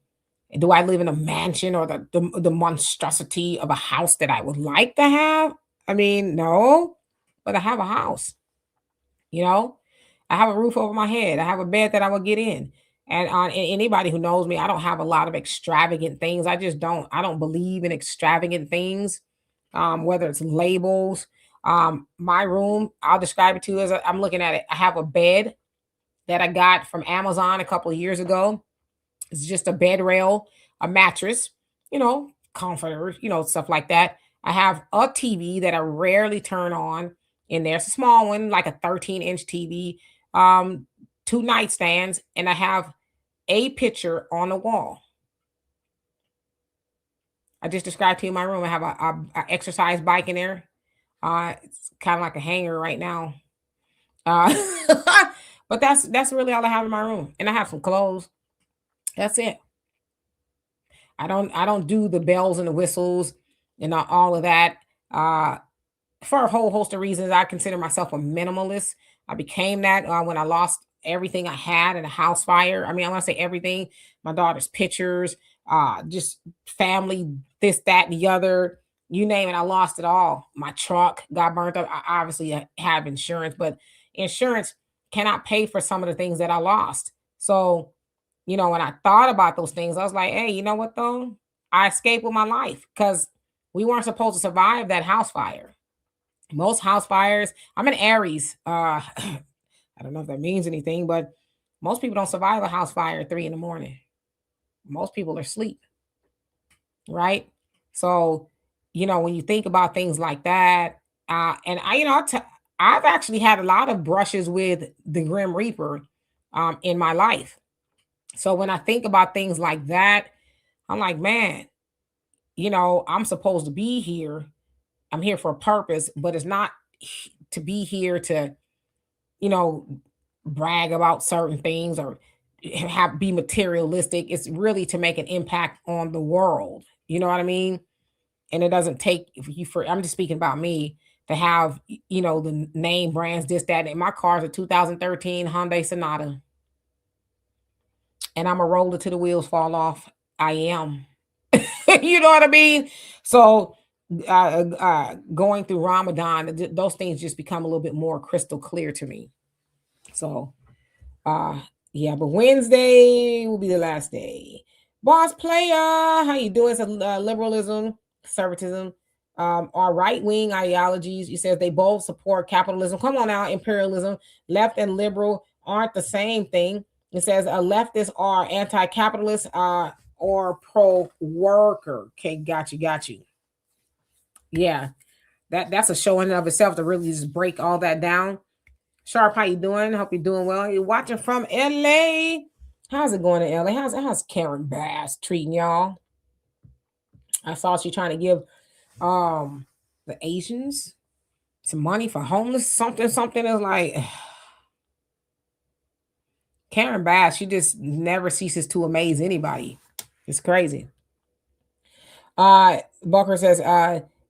Do I live in a mansion or the monstrosity of a house that I would like to have? I mean, no, but I have a house. I have a roof over my head. I have a bed that I will get in. And anybody who knows me, I don't have a lot of extravagant things. I just don't. I don't believe in extravagant things, whether it's labels. My room, I'll describe it to you as I'm looking at it. I have a bed that I got from Amazon a couple of years ago. It's just a bed rail, a mattress, comforter, stuff like that. I have a TV that I rarely turn on in there. It's a small one, like a 13-inch TV, 2 nightstands, and I have a picture on the wall. I just described to you my room. I have a exercise bike in there. It's kind of like a hanger right now. Uh, but that's really all I have in my room. And I have some clothes. That's it. I don't do the bells and the whistles and all of that. For a whole host of reasons, I consider myself a minimalist. I became that when I lost everything I had in a house fire. I mean, I want to say everything. My daughter's pictures, just family, this, that, and the other. You name it, I lost it all. My truck got burnt up. I obviously have insurance, but insurance cannot pay for some of the things that I lost. So, when I thought about those things, I was like, hey, you know what though? I escaped with my life because we weren't supposed to survive that house fire. Most house fires, I'm an Aries. I don't know if that means anything, but most people don't survive a house fire at 3 a.m. Most people are asleep, right? So, when you think about things like that, and I've actually had a lot of brushes with the Grim Reaper in my life. So when I think about things like that, I'm like, man, I'm supposed to be here. I'm here for a purpose, but it's not to be here to, you know, brag about certain things or be materialistic. It's really to make an impact on the world. You know what I mean? And it doesn't take if you for I'm just speaking about me to have the name brands this that and my car's a 2013 Hyundai Sonata, and I'm a roller till the wheels fall off. I am. You know what I mean? So going through Ramadan, those things just become a little bit more crystal clear to me. So yeah, but Wednesday will be the last day. Boss player, how you doing? It's liberalism, conservatism, or right-wing ideologies. You says they both support capitalism. Come on now, imperialism. Left and liberal aren't the same thing. It says leftists are anti-capitalist or pro-worker. Okay, got you. Yeah, that's a show in and of itself to really just break all that down. Sharp, how you doing? Hope you're doing well. You're watching from LA. How's it going in LA? How's Karen Bass treating y'all? I saw she trying to give the Asians some money for homeless something is like Karen Bass, she just never ceases to amaze anybody. It's crazy. Bucker says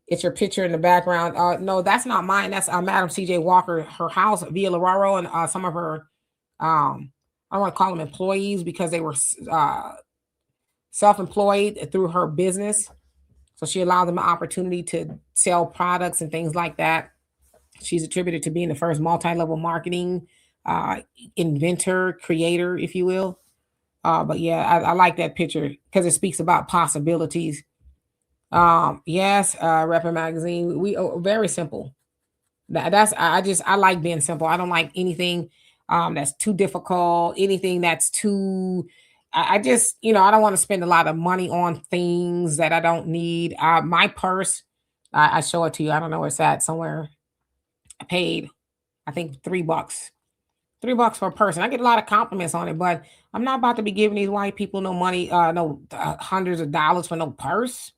it's your picture in the background. No, that's not mine. That's Madam CJ Walker, her house, Via Loraro, and some of her I don't want to call them employees because they were self-employed through her business. So she allowed them an opportunity to sell products and things like that. She's attributed to being the first multi-level marketing inventor, creator, if you will. But yeah, I like that picture because it speaks about possibilities. Yes, Rapper Magazine. We very simple. I like being simple. I don't like anything that's too difficult, anything that's too I just, I don't want to spend a lot of money on things that I don't need. My purse, I show it to you. I don't know where it's at somewhere. I paid, I think $3. $3 for a person. I get a lot of compliments on it, but I'm not about to be giving these white people no money, no hundreds of dollars for no purse.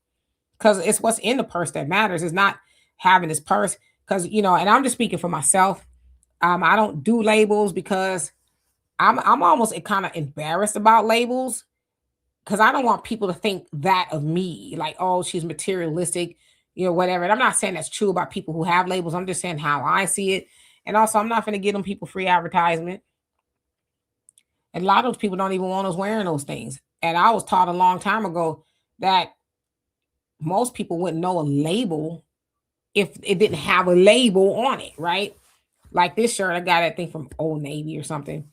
Because it's what's in the purse that matters. It's not having this purse. Because and I'm just speaking for myself. I don't do labels because I'm almost kind of embarrassed about labels because I don't want people to think that of me, like, oh, she's materialistic, whatever. And I'm not saying that's true about people who have labels. I'm just saying how I see it. And also, I'm not going to give them people free advertisement. And a lot of those people don't even want us wearing those things. And I was taught a long time ago that most people wouldn't know a label if it didn't have a label on it, right? Like this shirt, I got that thing from Old Navy or something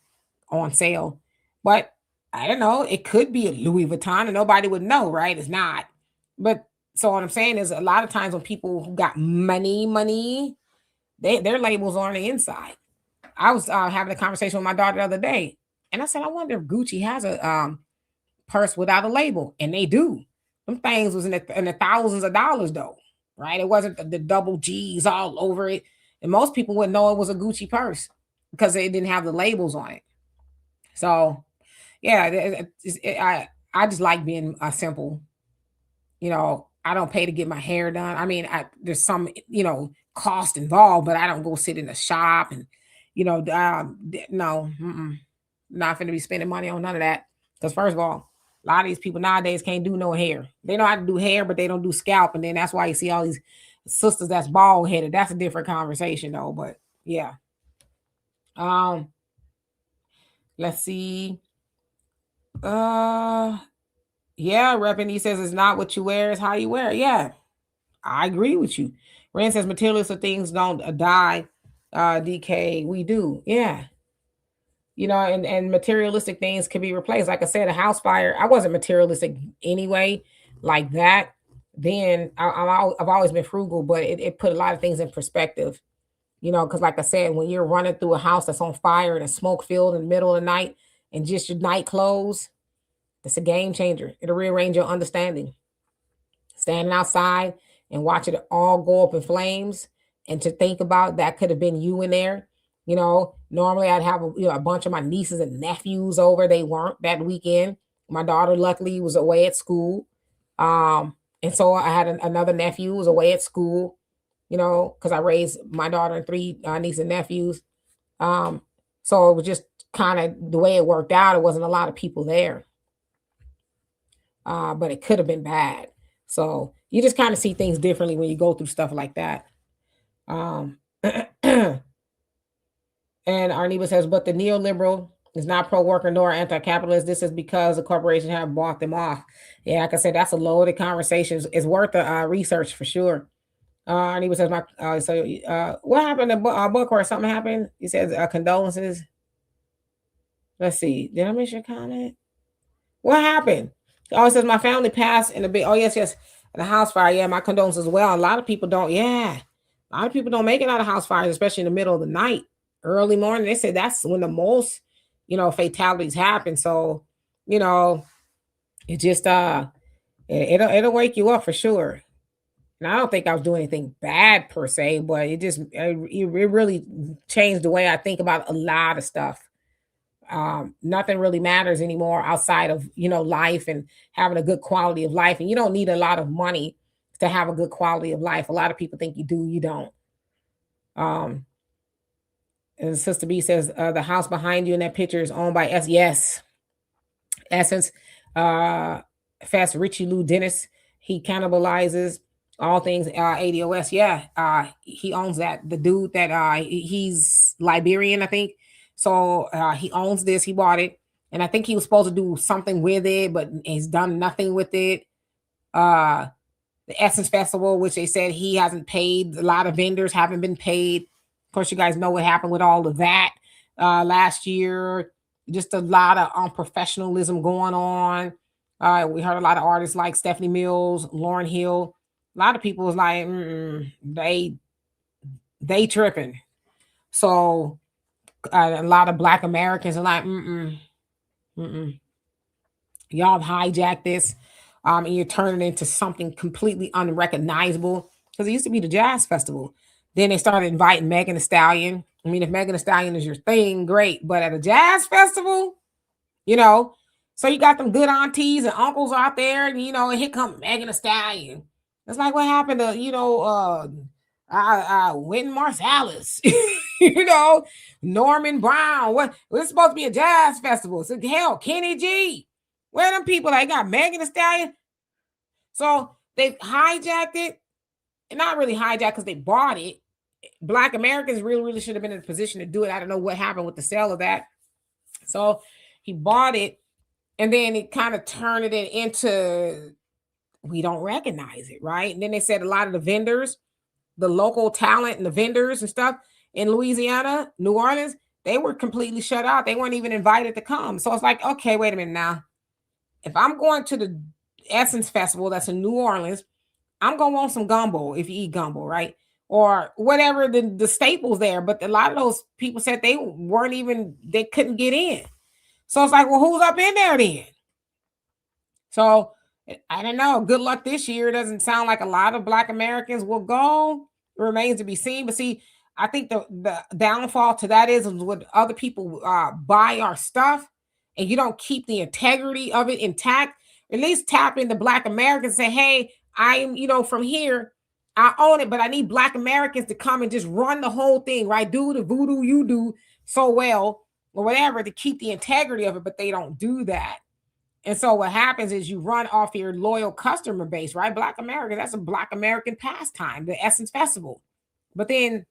on sale. But I don't know, it could be a Louis Vuitton and nobody would know, right? It's not. But so what I'm saying is a lot of times when people who got money, their labels are on the inside. I was having a conversation with my daughter the other day, and I said, I wonder if Gucci has a purse without a label, and they do. Them things was in the thousands of dollars though, right? It wasn't the double G's all over it, and most people wouldn't know it was a Gucci purse because they didn't have the labels on it. So, yeah, I just like being simple. I don't pay to get my hair done. I mean, there's some cost involved, but I don't go sit in the shop and no, not going to be spending money on none of that. Because first of all, a lot of these people nowadays can't do no hair. They know how to do hair, but they don't do scalp. And then that's why you see all these sisters that's bald headed. That's a different conversation though. But yeah. Let's see. Yeah, Reppin', he says it's not what you wear, it's how you wear it. Yeah, I agree with you. Rand says materialistic things don't die, decay. We do. Yeah. And materialistic things can be replaced. Like I said, a house fire, I wasn't materialistic anyway, like that. Then I've always been frugal, but it put a lot of things in perspective, because like I said, when you're running through a house that's on fire and a smoke filled in the middle of the night and just your night clothes, it's a game changer. It'll rearrange your understanding. Standing outside and watching it all go up in flames, and to think about that could have been you in there. Normally I'd have a bunch of my nieces and nephews over. They weren't that weekend. My daughter luckily was away at school. And so I had another nephew who was away at school, because I raised my daughter and three nieces and nephews. So it was just kind of the way it worked out. It wasn't a lot of people there. But it could have been bad. So you just kind of see things differently when you go through stuff like that. And Arneba says, but the neoliberal is not pro-worker nor anti-capitalist. This is because the corporations have bought them off. Yeah, like I said, that's a loaded conversation. It's worth the research for sure. Arneba says, what happened to book or something happened? He says, condolences. Let's see. Did I miss your comment? What happened? Oh, it says my family passed in a bit. Oh, yes. In a house fire. Yeah, my condolences as well. A lot of people don't. Yeah. A lot of people don't make it out of house fires, especially in the middle of the night, early morning. They say that's when the most, fatalities happen. So, it just it'll wake you up for sure. And I don't think I was doing anything bad per se, but it really changed the way I think about a lot of stuff. Nothing really matters anymore outside of life and having a good quality of life, and you don't need a lot of money to have a good quality of life. A lot of people think you do, you don't. And Sister B says the house behind you in that picture is owned by yes, Essence. Fast Richie Lou Dennis, he cannibalizes all things ADOS. Yeah, he owns that. The dude that he's Liberian, I think. So he owns this. He bought it, and I think he was supposed to do something with it, but he's done nothing with it. The Essence Festival, which they said he hasn't paid. A lot of vendors haven't been paid. Of course, you guys know what happened with all of that last year. Just a lot of unprofessionalism going on. We heard a lot of artists like Stephanie Mills, Lauryn Hill. A lot of people was like, they tripping. So a lot of Black Americans are like, y'all have hijacked this, and you're turning it into something completely unrecognizable. Because it used to be the jazz festival. Then they started inviting Megan Thee Stallion. I mean, if Megan Thee Stallion is your thing, great. But at a jazz festival, you know, so you got them good aunties and uncles out there, and and here come Megan Thee Stallion. It's like, what happened to Wynton Marsalis, Norman Brown? What? It's supposed to be a jazz festival. So hell, Kenny G. Where are them people that got Megan Thee Stallion? So they hijacked it, and not really hijacked because they bought it. Black Americans really should have been in a position to do it. I don't know what happened with the sale of that. So he bought it, and then it kind of turned it into, we don't recognize it, right? And then they said a lot of the vendors, the local talent and the vendors and stuff in Louisiana, New Orleans, they were completely shut out. They weren't even invited to come. So it's like, okay, wait a minute now. If I'm going to the Essence Festival that's in New Orleans, I'm going to want some gumbo if you eat gumbo, right? Or whatever the staples there. But a lot of those people said they couldn't get in. So it's like, well, who's up in there then? So I don't know. Good luck this year. It doesn't sound like a lot of Black Americans will go. It remains to be seen. But see, I think the downfall to that is when other people buy our stuff and you don't keep the integrity of it intact. At least tap into Black Americans and say, hey, I'm, from here. I own it, but I need Black Americans to come and just run the whole thing, right? Do the voodoo you do so well or whatever to keep the integrity of it, but they don't do that. And so what happens is you run off your loyal customer base, right? Black America, that's a Black American pastime, the Essence Festival. But then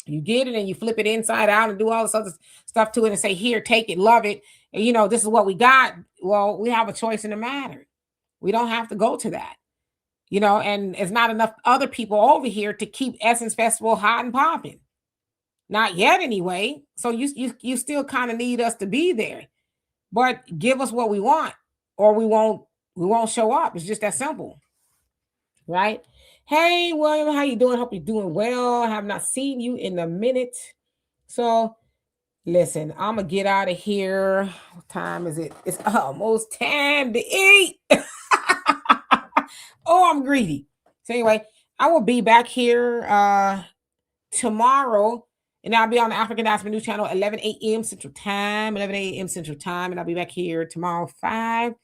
you get it and you flip it inside out and do all this other stuff to it and say, here, take it, love it. And, this is what we got. Well, we have a choice in the matter. We don't have to go to that, and it's not enough other people over here to keep Essence Festival hot and popping. Not yet anyway. So you still kind of need us to be there. But give us what we want, or we won't show up. It's just that simple. Right? Hey, William, how you doing? Hope you're doing well. I have not seen you in a minute. So listen, I'm gonna get out of here. What time is it? It's almost time to eat. Oh, I'm greedy. So anyway, I will be back here tomorrow. And I'll be on the African Diaspora News Channel, 11 a.m. Central Time, 11 a.m. Central Time. And I'll be back here tomorrow, 5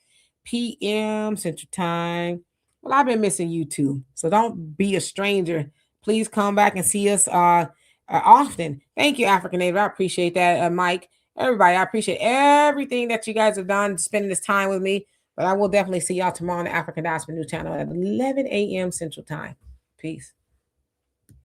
p.m. Central Time. Well, I've been missing you too. So don't be a stranger. Please come back and see us often. Thank you, African Native. I appreciate that, Mike. Everybody, I appreciate everything that you guys have done, spending this time with me. But I will definitely see y'all tomorrow on the African Diaspora News Channel at 11 a.m. Central Time. Peace.